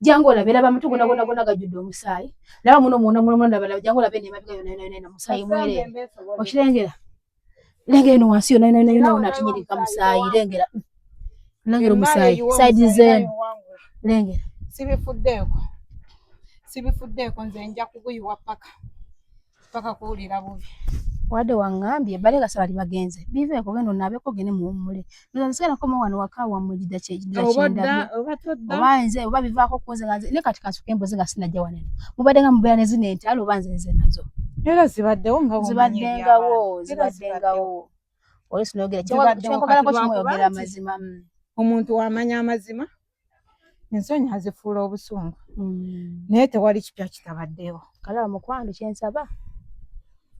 Jangu olabera bamatu gonna gajjudde omusaayi. Laba muno ndabala jangu olabera emabiga yona musaayi mwere. Okirengera. Lengera eno wansi yona atinyirika musaayi lengera. Lengera omusaayi side zen. Lengera. Sibifuddeeko nze nja kuguyiwa paka kuwulira bubi. Wadde wangambye bale gasaba bagenze. Bive kugenda nabeko gene muumule. Nzanzikana koma wano wakawa mujida kyenda. Obanze oba bivaako kunze nganze ne kati kasuke embozi nga sinajja wanene. Mubadde nga mubera zine entalo banze nze nazo. Era zibaddewo nga zibaddengawo. Oli sinogera kyokagala ko kimwogera amazima. Omuntu wamanya amazima. Ensonyi azifuula obusungu. Naye tewali kipya kitabaddewo. Kala mukwano kyensaba.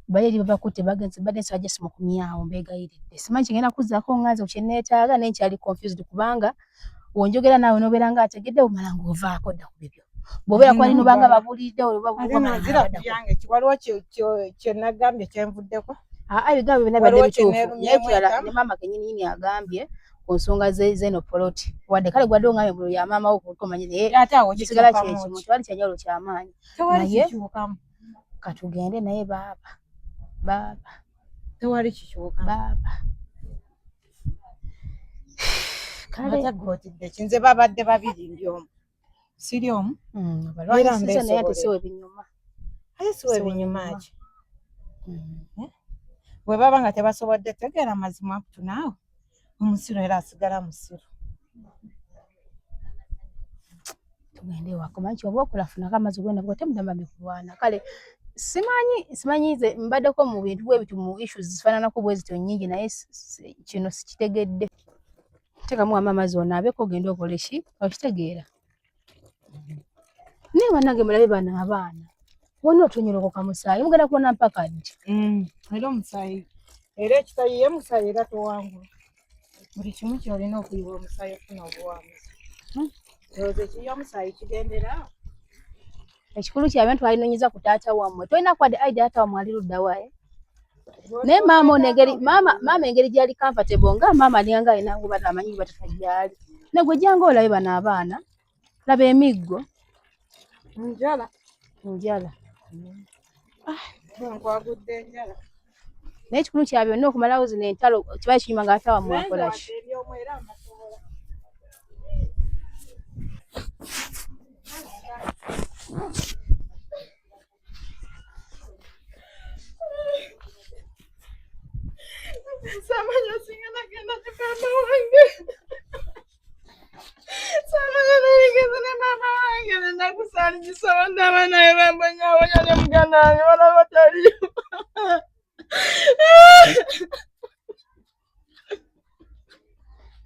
Bayeri babakutte bagenze badde nsajja simu kumyawo mbegayiridde. Simanyi kigenda kuzzaako nganze ukyenneetaaga naye nkyali confused kubanga wonjogera naawe nobeera nga ategedde omala ng'ovaako dda ku bibyo. Bw'obeera kwali nobanga babulidde oba waliwo kye nagambye kyenvuddeko. Ebigambo byonna badde bituufu. Naye kirala ne maama kennyini agambye ku nsonga z'eno poloti. Wadde kale gwadde ongambye mu ya maama wo kukomanye naye kisigala kyekimu tewali kyanjawulo ky'amaanyi. Naye katugende naye baaba. Tewali kikyuka. Baaba. Kale gotidde kinze babadde babiri ndyomu. Siri omu? Era mbese naye atesiwe binyuma. Ayesiwe binyuma ki? Bwe baba nga tebasobodde tegeera mazima tunaawe. Omusiro era asigala musiro. Tugende wakomanchi oba okulafuna amazi gwenda bwo temudamba bikulwana. Kale simanyi ze mbaddeko mu bintu bwe bitu mu issues zifaananako bwe zito nnyingi naye kino sikitegedde. Tekamu amazi onaabeeko ogenda okole ki okitegeera. Naye bannange mulabe bano abaana wonna otonyolokoka musaayi mugenda kubona mpaka ddi. Era omusaayi era ekitayi ye musaayi era towangula. Buli kimu kyolina okuyiwa omusaayi okufuna obuwanguzi. Olowooza ekiyiwa omusaayi kigendera? Ekikulu kyabwe twalinoonyiza ku taata wammwe. Tolina kwadde aidi taata wammwe ali ludda waye. Naye maama engeri gyali comfortable nga maama alinga alina ngubata amanyi ngubata gyali. Ne gwe jjangu olabe bano abaana. Laba emiggo. Njala. Nkwagudde njala. Naye ekikulu kyabwe byonna okumalawo zino entalo kibaye kinyuma nga taata wammwe akola ki. Samanya singana genda tukamba wange. Samanya nalingeze ne mama wange nenda kusalinyisa abana naye bambonyabonya ne muganda wange bana bataliyo.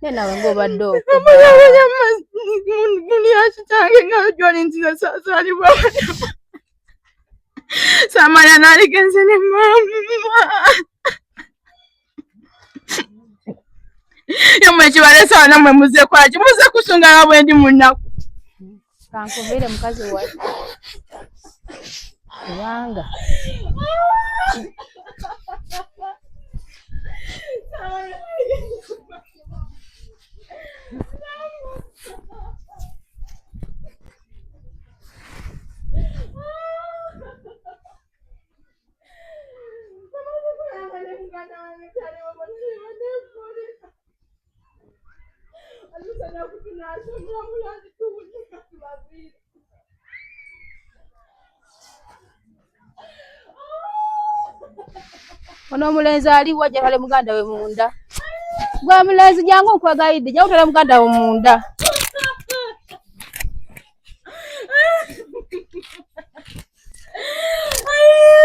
nawe ng'obadde muli yakitange nga gyoli nziza saasalibwa Samaya naligenze ne mama yamwe ekibale sawa namwe muze kwaki muze kusunga nga bwe ndi mu nnaku kankubeere mukazi wa kubanga ono omulenzi aliwo jatale muganda we munda gwe mulenzi jangu nkwegayidde jawutale muganda we munda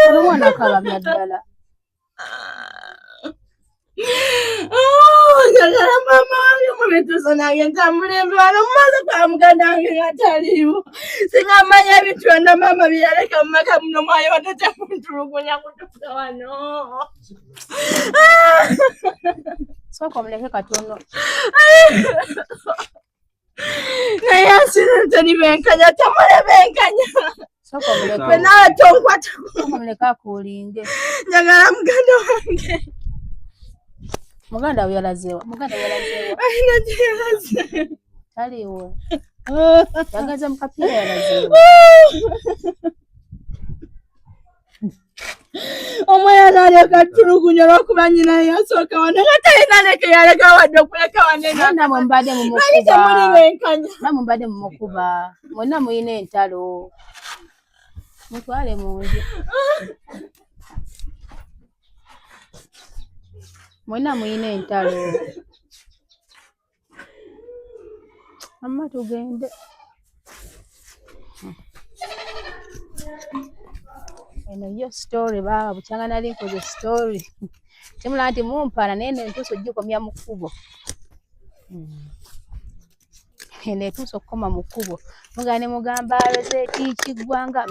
ono mwana akalabya ddala njagala mama wange mubituuso nange ntamulembe wano mumaze kwa muganda wange nga taliiwo singa mmanya ebintu byonna mama byeyaleka mu maka muno mwayo wadde temuntulugunya kutuuka wano sooka omuleke katono naye asina tenibenkanya temulebenkanya sooka omuleke gwe naawe tonkwata omuleke akuulinge njagala muganda wange muganda we yalazeewa alina gye yalaze taliiwo yagaze mu kapiira yalazeewa omwana aleka tulugunya olwokuba nyina yasooka wano nga talina leke yaleka wadde okuleka namwe mubadde mubadde mumukuba mwenna muyina entalo mutwale mu nju mwenna muyina entalo amma tugende eno yo story baba bukyanga nali nkoze story kimula nti mumpana naye nentuuso gikomya mu kkubo eno etuusa okukoma mu kkubo mugala ne mugamba Rosette Kiggwanga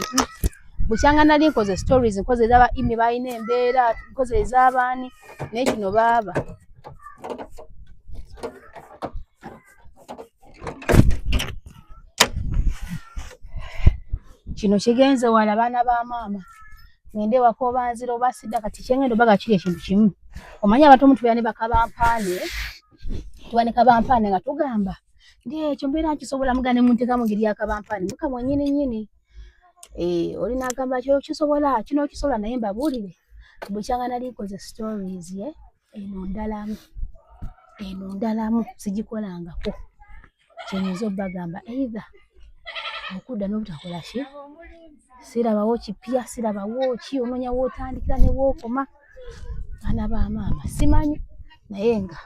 bukyanga nali nkoze stories nkoze ezaba imi balina embeera nkoze ez'abaani naye kino baaba kino kigenze wala baana ba maama ngende wako banzira oba sidda kati kyengendo baga kiri ekintu kimu omanyi abantu omuntu bane bakabampaane tubanika bampaane nga tugamba ndi ekyo mbeera nkisobola mugane munteka mu ngeri yakabampaane muka mwenyini nyini olina agamba kyo kisobola kino kisobola naye mbabuulire bukyanga nali nkoze stories eno ndalamu sigikolangako kyenyinza obbagamba either okudda n'obutakola ki sirabawo kipya sirabawo ki onoonya wootandikira ne wookoma baana ba maama simanyi naye nga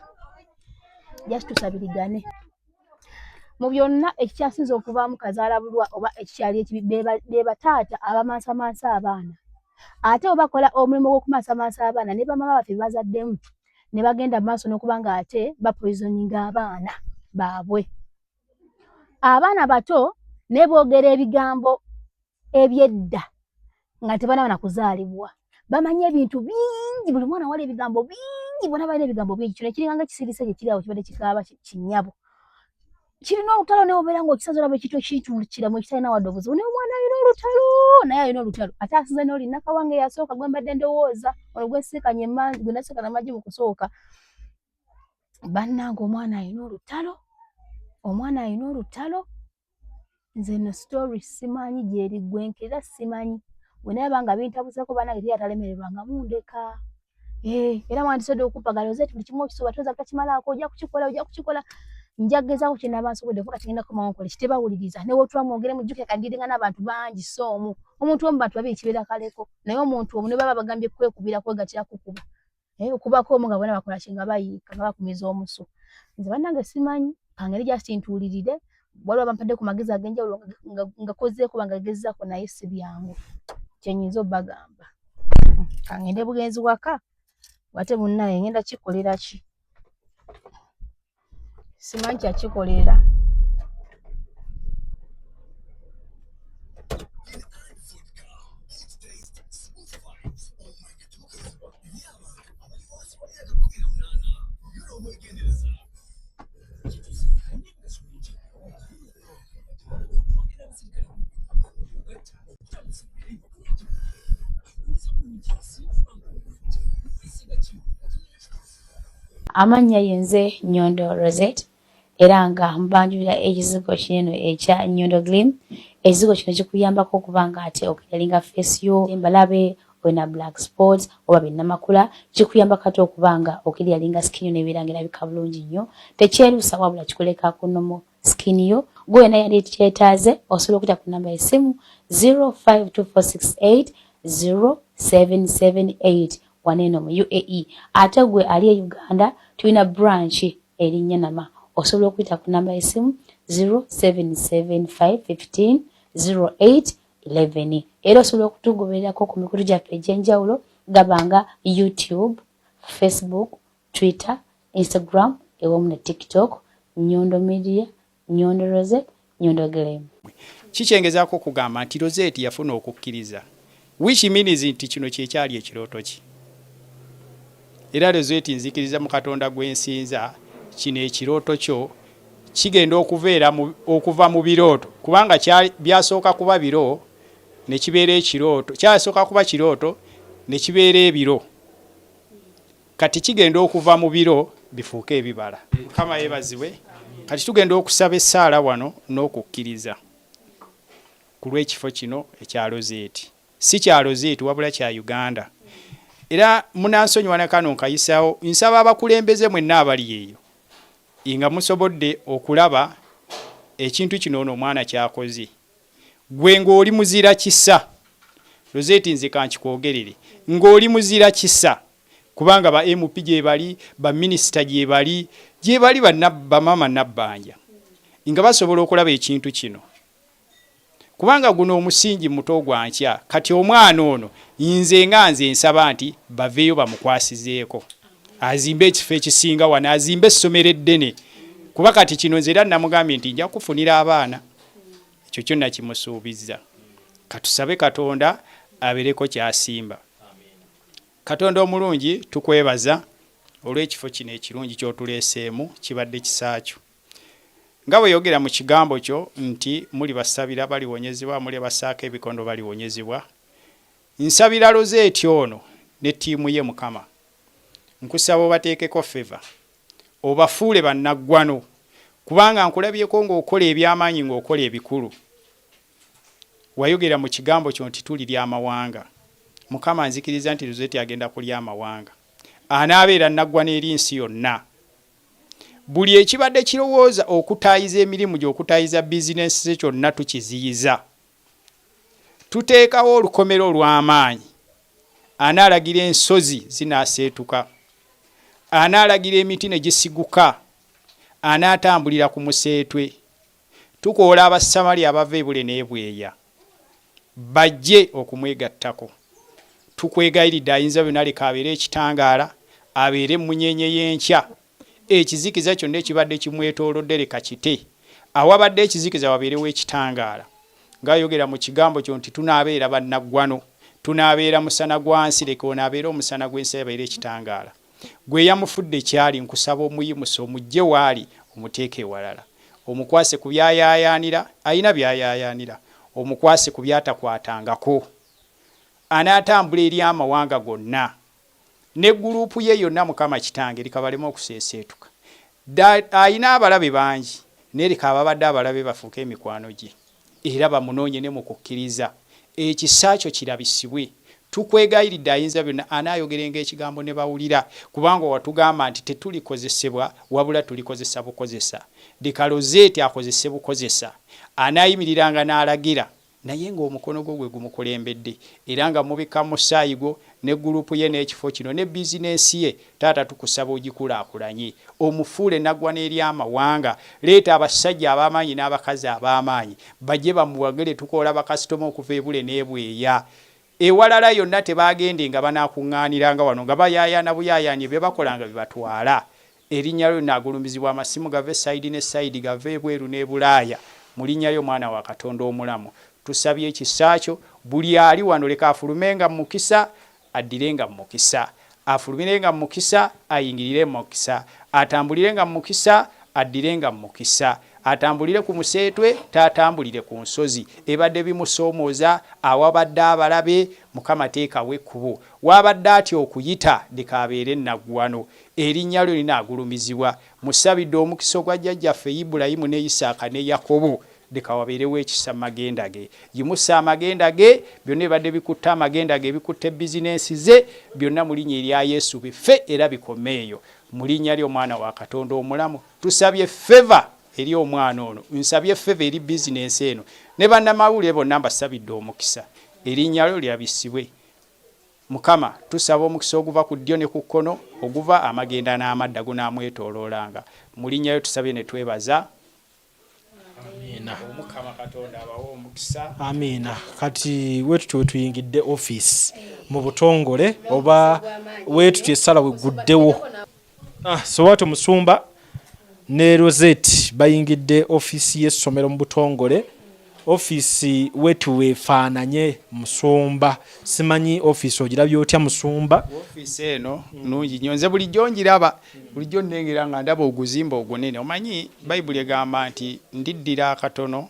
just tusabirigane mu byonna ekikyasinza okuvaamu kazaalabulwa oba ekikyali ekibi be bataata abamansamansa abaana ate obakola omulimu gw'okumansamansa abaana ne bamama baffe bazaddemu ne bagenda mu maaso n'okuba nga ate bapoisoninga abaana baabwe abaana bato ne boogera ebigambo ebyedda nga tebanaba na kuzaalibwa bamanyi ebintu bingi buli mwana wali ebigambo bingi bona balina ebigambo bingi kino kiringa nga ekisirise kye kiri awo kibadde kikaaba kinnyabo kirina olutalo ne obeera ng'okisazola bwe kityo kituukiramu ekitalina wadde obuzibu naye omwana alina olutalo naye alina olutalo ate asize n'oli Nakawange yasooka gwe mbadde ndowooza ono gwe nsiikanye gwe nasiikana amagye mu kusooka bannange omwana alina olutalo nze no story simanyi gyeriggwenkera simanyi bwe nayaba nga bintabuseeko bannange teri atalemererwanga mundeka era mwandisobodde okumpagala Rosette buli kimu okisobola toza butakimalaako ojja kukikola njagezaako kye naba nsobodde fuka kigenda kukomawo nkola kitebawuliriza ne wootula mwogere mujjuke kandiringa n'abantu bangi so omuntu omu bantu babiri kibeera kaleko naye omuntu omu ne baba bagambye kwekubira kwegatira kukuba okubako omu nga bonna bakola ki nga bayiika nga bakumiza omusu nze bannange simanyi kangeri just ntuulirire waliwo bampadde ku magezi ag'enjawulo nga kozeeko bangagezzaako naye si byangu kyenyinza obbagamba kangende bugenzi waka wate munnaye ngenda kikolera ki simanyi kyakikolera. Amannya yenze Nyondo Rosette era nga mbanjulira ekizigo kino ekya Nyondo Glim. Ekizigo kino kikuyambako okuba nga ate okiralinga face yo embalabe olina black spots oba binnamakula, kikuyambako ate okuba nga okiralinga skin yo nebeera nga erabika bulungi nnyo, tekyeruusa wabula kikuleka ku normal skin yo. Gwe wena yali kyetaaze osobola okuyita ku namba y'essimu 052468 0778 waneno mu UAE. Ate gwe ali e Uganda tulina branch eri Nyanama, osobola okuyita ku namba y'essimu 0775150811. Era osobola okutugobererako ku mikutu gyaffe egy'enjawulo gabanga YouTube, Facebook, Twitter, Instagram ewamu ne TikTok. Nyondo Media, Nyondo Rosette, Nyondo Glim. Kikyengezaako kugamba nti Rosette yafuna okukkiriza, which means nti kino kyekyali ekirooto ki. Era Rosette nzikiriza mu Katonda gwensinza kino ekirooto kyo kigenda okuva mu birooto, kubanga byasooka kuba biro ne kibeera ekirooto, kyasooka kuba kirooto ne kibeera ebiro, kati kigenda okuva mu biro bifuuke ebibala. Mukama yeebazibwe. Kati tugenda okusaba essaala wano n'okukkiriza ku lw'ekifo kino ekya Rosette. Si kya Rosette wabula kya Uganda. Era munansonyiwa na kano nkayisaawo, nsaba abakulembeze mwenna abali eyo nga musobodde okulaba ekintu kino ono omwana kyakoze. Gwe ng'oli muzira kisa, Rosette nze kankikwogerere, ng'oli muzira kisa, kubanga ba MP gye bali, ba minisita gye bali bamama nabbanja nga basobola okulaba ekintu kino, kubanga guno omusingi muto gwa nkya. Kati omwana ono nze nsaba nti baveeyo bamukwasizeeko, azimbe ekifo ekisinga wano, azimbe essomero eddene, kuba kati kino nze era namugambye nti nja kufunira abaana. Ekyo kyonna kimusuubizza. Katusabe Katonda abeereko kyasimba. Katonda omulungi tukwebaza olw'ekifo kino ekirungi ky'otuleeseemu, kibadde kisaakyo. Nga bwe yogera mu kigambo kyo nti muli basabira baliwonyezebwa, muli basaako ebikondo baliwonyezebwa. Nsabira Rosette ono ne ttiimu ye Mukama, nkusaba obateekeko feva, obafuule bannaggwano, kubanga nkulabyeko ng'okola eby'amaanyi, ng'okola ebikulu. Wayogera mu kigambo kyo nti tulirya amawanga. Mukama nzikiriza nti Rosette agenda kulya amawanga, anaabeera naggwana eri nsi yonna. Buli ekibadde kirowooza okutaayiza emirimu gy'okutaayiza bizinensi ze kyonna tukiziyiza. Tuteekawo olukomero olw'amaanyi. Anaalagira ensozi zinaaseetuka, anaalagira emiti ne gisiguka, anaatambulira ku museetwe. Tukoola Abasamali abava ebule n'ebweya bajje okumwegattako. Tukwegayiridde ayinza byonna leka abeere ekitangaala, abeere munyenye y'enkya. Ekizikiza kyonna ekibadde kimwetoolodde leka kite, awabadde ekizikiza wabeerewo ekitangaala. Ng'ayogera mu kigambo kyo nti tunaabeera bannaggwano, tunaabeera musana gwa nsi, leka onaabeera omusana gw'ensi abeere ekitangaala. Gwe yamufudde kyali, nkusaba omuyimusa omugye waali omuteeke ewalala, omukwase ku byayaayaanira, ayina byayaayaanira, omukwase ku byatakwatangako. Anaatambula eri amawanga gonna ne gurupu ye yonna Mukama Kitange leka baleme okuseeseetuka. Ayina abalabe bangi naye leka ababadde abalabe bafuuke emikwano gye era bamunoonye ne mu kukkiriza. Ekisa kyo kirabisibwe. Tukwegayiridde ayinza byonna anaayogerenga ekigambo ne bawulira, kubanga watugamba nti tetulikozesebwa wabula tulikozesa bukozesa. Leka Rosette akozese bukozesa, anaayimiriranga n'alagira naye ng'omukono gwo gwe gumukulembedde, era nga mubika musaayi gwo ne gurupu ye n'ekifo kino ne bizinensi ye. Taata tukusaba ogikulaakulanye, omufuule naggwana eri amawanga. Leeta abasajja ab'amaanyi n'abakazi ab'amaanyi bajje bamuwagire. Tukoola bakasitoma okuva ebule n'ebweya. Ewalala yonna tebaagende nga banaakuŋŋaaniranga wano nga bayaayaana buyaayaani bye bakolanga bye batwala. erinnya lyo linagulumizibwa amasimu gave side ne side gave ebweru ne bulaaya mu linnya ly'omwana wa Katonda omulamu. Tusabye ekisa kyo buli ali wano leka afulumenga mu mukisa addirenga mu mukisa, afulumirenga mu mukisa ayingirire mu mukisa, atambulirenga mu mukisa addirenga mu mukisa, atambulire ku museetwe taatambulire ku nsozi ebadde bimusoomooza awabadde abalabe Mukama teekawo ekkubo wabadde atya okuyita leka abeere naggwano erinnya lyo linaagulumizibwa. Musabidde omukisa ogwa jjajjaffe Ibulayimu ne Isaaka ne Yakobo leka wabeerewo ekisa magenda ge, yimusa amagenda ge byonna ebadde bikutta amagenda ge bikutte bizinensi ze byonna mu linnya erya Yesu bife era bikomeeyo mu linnya ly'omwana wa Katonda omulamu. Tusabye favor eri omwana ono, nsabye favor eri bizinensi eno ne bannamawulire bonna mbasabidde omukisa erinnya lyo lyabisibwe. Mukama tusaba omukisa oguva ku ddyo ne ku kkono oguva amagenda n'amadda gunaamwetooloolanga mu linnya lyo tusabye ne twebaza. Amina. Mukama Katonda abawo omukisa. Amina. Kati wetu tuyingidde office mu butongole oba wetu essala weguddewo. Sowato Musumba ne Rosette bayingidde office y'essomero mu butongole. Office wetu wefaananye Musumba. Simanyi office ogirabye otya Musumba? Office eno nungi nnyo nze bulijjo ngiraba bulijjo nnengera nga ndaba oguzimba ogunene. Omanyi Bayibuli egamba nti ndiddira akatono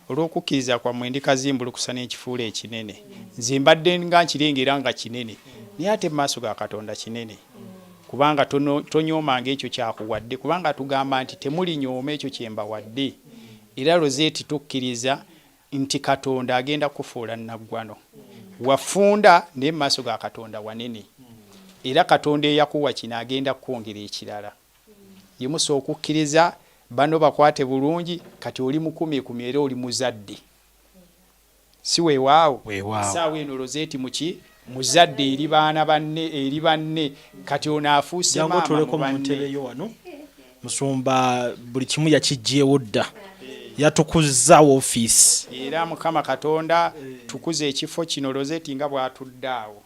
olw'okukkiriza kwammwe ndikazimbulukusa n'ekifuula ekinene. Nze mbadde nga nkirengera nga kinene naye ate mu maaso ga Katonda kinene kubanga tonyoomanga ekyo kyakuwadde kubanga tugamba nti temulinyooma ekyo kye mbawadde. Era Rosette tukkiriza nti Katonda agenda kufuula naggwano wafunda ne mu maaso ga Katonda wanene era Katonda eyakuwa kino agenda kwongera ekirala. Yimusa okukkiriza bano bakwate bulungi kati oli mukumi era oli muzadde si weewaawo saawa eno Rosette muki muzadde eri baana banne kati ono afuuse maama mu banne. Musumba buli kimu yakijjeewo dda yatukuzza office era Mukama Katonda tukuze ekifo kino Rosette nga bw'atuddaawo.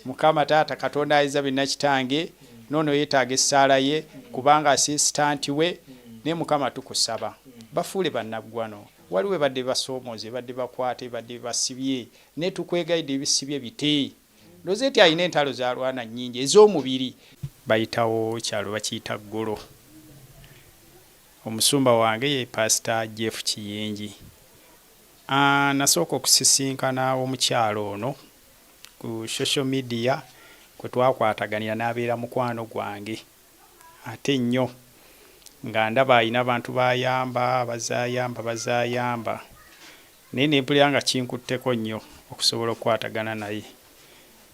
Mukama Taata Katonda ayinza byonna kitange noono yeetaaga essaala ye kubanga assistant we ne Mukama tukusaba bafuule bannaggwano waliwo badde basoomooze badde bakwate badde basibye ne tukwegayidde ebisibye bite. Rosette alina entalo zalwana nnyingi ez'omubiri bayitawo kyalo bakiyita Ggolo. Omusumba wange ye Pastor Jeff Kiyenji. Nasooka okusisinkana omukyalo ono ku social media kwe twakwataganira n'abeera mukwano gwange ate nnyo nga ndaba alina abantu bayamba bazaayamba naye nempulira nga kinkutteko nnyo okusobola okukwatagana naye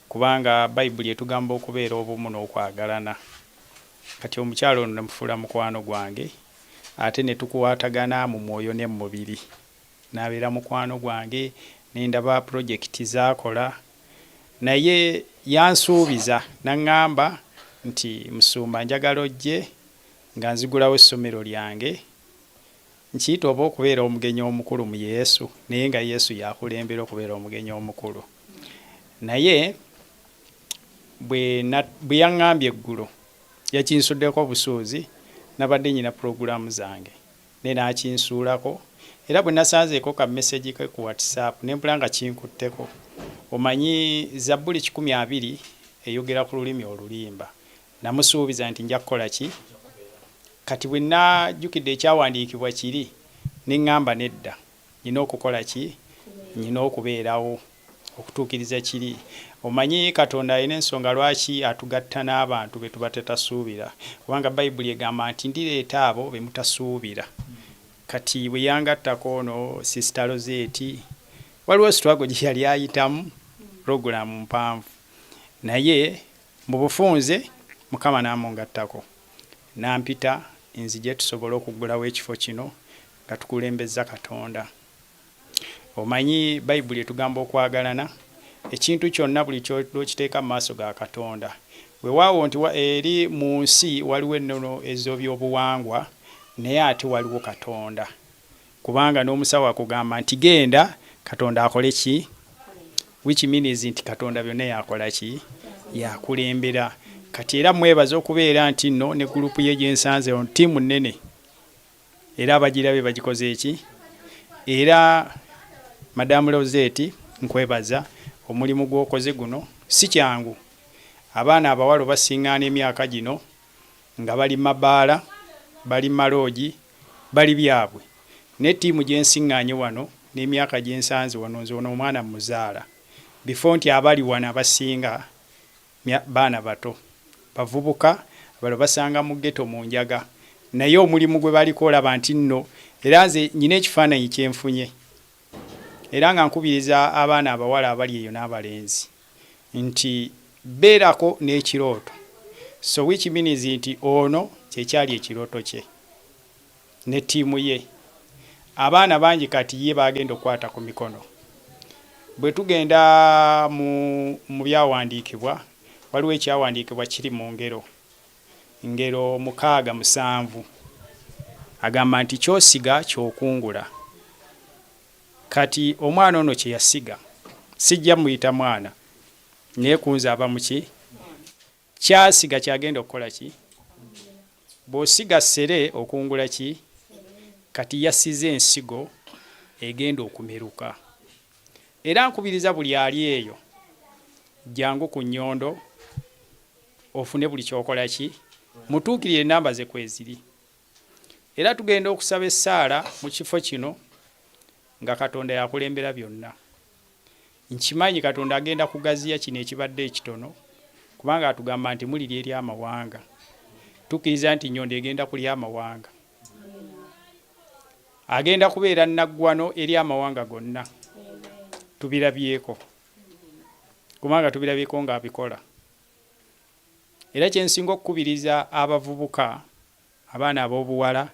kubanga Bayibuli etugamba okubeera obumu n'okwagalana. Kati omukyalo ono namufuula mukwano gwange ate ne tukwatagana mu mwoyo ne mu mubiri n'abeera mukwano gwange nendaba project z'akola naye yansuubiza n'aŋŋamba nti Musumba njagala ojje nga nzigulawo essomero lyange nkiyita oba okubeera omugenyi omukulu mu Yesu naye nga Yesu yakulembera okubeera omugenyi omukulu. Naye bwe yaŋŋambye eggulo yakinsuddeko obusuuzi nabadde nyina puroguramu zange naye n'akinsuulako era bwe nasanzeeko ka message ke ku WhatsApp nempula nga kinkutteko. Omanyi Zabbuli 12 eyogera ku lulimi olulimba namusuubiza nti nja kukola ki kati bwe najjukidde ekyawandiikibwa kiri neŋŋamba nedda nyina okukola ki nyina okubeerawo okutuukiriza kiri. Omanyi Katonda alina ensonga lwaki atugatta n'abantu be tuba tetasuubira kubanga Bayibuli egamba nti ndireeta abo be mutasuubira. Kati bwe yangattako ono Sister Rosette waliwo struggle gye yali ayitamu programu mpanvu naye mu bufunze Mukama n'amungattako n'ampita nzije tusobole okuggulawo ekifo kino nga tukulembeza Katonda. Omanyi Bayibuli etugamba okwagalana ekintu kyonna buli kyokiteeka mu maaso ga Katonda weewaawo nti eri mu nsi waliwo ennono ez'ebyobuwangwa naye ate waliwo Katonda kubanga n'omusawo akugamba nti genda Katonda akole ki which means nti Katonda byonna yakola ki yakulembera. kati era mwebaza okubeera nti nno ne gurupu ye gyensanze on ttiimu nnene era abagirabe bagikoze eki era Madamu Rosette nkwebaza omulimu gw'okoze guno si kyangu. Abaana abawalo basiŋŋaana emyaka gino nga bali mabaala bali maloogi bali byabwe ne ttiimu gyensiŋŋaanye wano n'emyaka gyensanze wano nze ono omwana muzaala bifo nti abali wano abasinga baana bato bavubuka balo basanga mu ghetto mu njaga naye omulimu gwe baliko olaba nti nno era nze nyina ekifaananyi kyenfunye era nga nkubiriza abaana abawala abali eyo n'abalenzi nti beerako n'ekirooto so which means nti ono kyekyali ekirooto kye ne ttiimu ye. Abaana bangi kati ye bagenda okukwata ku mikono. Bwe tugenda mu byawandiikibwa waliwo ekyawandiikibwa kiri mu ngero 6:7 agamba nti kyosiga kyokungula. Kati omwana ono kye yasiga sijja muyita mwana naye kunza aba muki kyasiga kyagenda okukola ki bw'osiga ssere okungula ki kati yasize ensigo egenda okumeruka. Era nkubiriza buli ali eyo jangu ku nnyondo ofune buli kyokola ki mutuukirire namba ze kweziri. Era tugenda okusaba essaala mu kifo kino nga Katonda yakulembera byonna. Nkimanyi Katonda agenda kugaziya kino ekibadde ekitono kubanga atugamba nti muliri eri amawanga. Tukiriza nti nnyondo egenda kulya amawanga. Agenda kubeera naggwano eri amawanga gonna. Tubirabyeko kubanga tubirabyeko ng'abikola. Era kyensinga okukubiriza abavubuka abaana ab'obuwala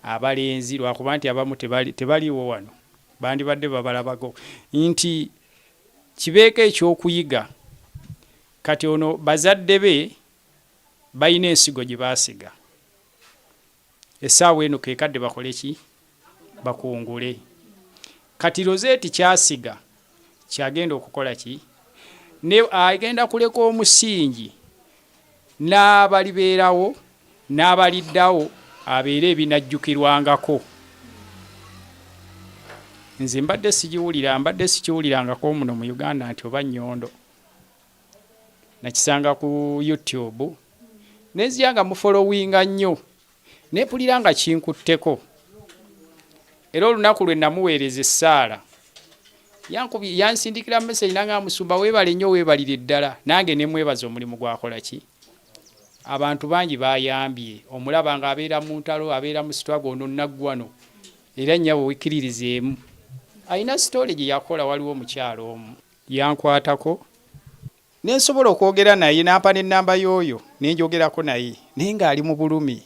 abalenzi lwakuba nti abamu tebaliwo wano bandibadde babalabago nti kibeeko ekyokuyiga. Kati ono bazadde be balina ensigo gye baasiga essaawa eno keekadde bakole ki bakungule. Kati Rosette kyasiga kyagenda okukola ki ne agenda kuleka omusingi n'abalibeerawo n'abaliddawo abeere ebinajjukirwangako. Nze mbadde sikiwulirangako muno mu Uganda nti oba nnyondo nakisanga ku YouTube nenzira nga mufolowinga nnyo nepulira nga kinkutteko. Era olunaku lwe namuweereza essaala yansindikira message nanga musumba weebale nnyo weebalire ddala nange ne mwebaza omulimu gwakola ki. Abantu bangi bayambye omulaba nga abeera mu ntalo abeera mu struggle ono naggwano era nnyabo wikiririzeemu. Alina story gye yakola waliwo omukyalo omu yankwatako nensobola okwogera naye n'ampa n'ennamba y'oyo nenjogerako naye naye ng'ali mu bulumi.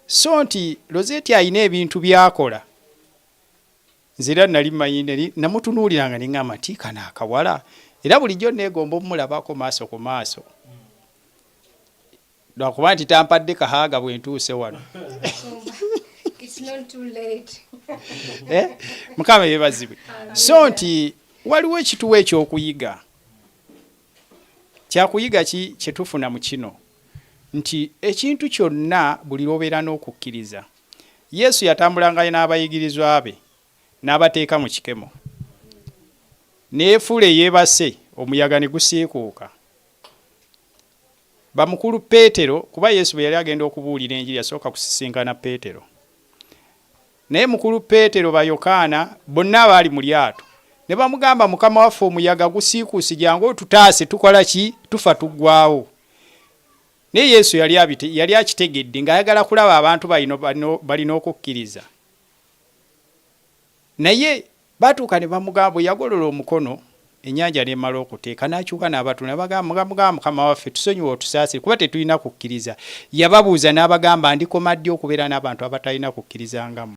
So nti Rosette alina ebintu byakola nze era nali mmanyi namutunuuliranga ne ŋŋamba nti kano akawala era bulijjo neegomba omulabako maaso ku maaso lwakuba nti tampadde kahaaga bwe ntuuse wano. Mukama yeebazibwe. So nti waliwo ekituwa ekyokuyiga. Kyakuyiga ki kye tufuna mu kino nti ekintu kyonna buli lw'obeera n'okukkiriza. Yesu yatambulanga n'abayigirizwa be n'abateeka mu kikemo neefuula yeebase omuyaga ne gusiikuuka. Bamukulu Peetero kuba Yesu bwe yali agenda okubuulira enjiri yasooka kusisinkana Peetero. Naye mukulu Peetero ba Yokaana bonna abaali mu lyato ne bamugamba Mukama waffe omuyaga gusiikuusi jangu otutaase tukola ki tufa tuggwaawo. Naye Yesu yali akitegedde ng'ayagala kulaba abantu balina okukkiriza. Naye batuuka ne bamugamba bwe yagolola omukono ennyanja n'emala okuteeka n'akyuka n'abatuna bagamba Mukama waffe tusonyiwe otusaasire kuba tetulina kukkiriza. Yababuuza n'abagamba ndikoma ddi okubeera n'abantu abatalina kukkiriza ngammwe.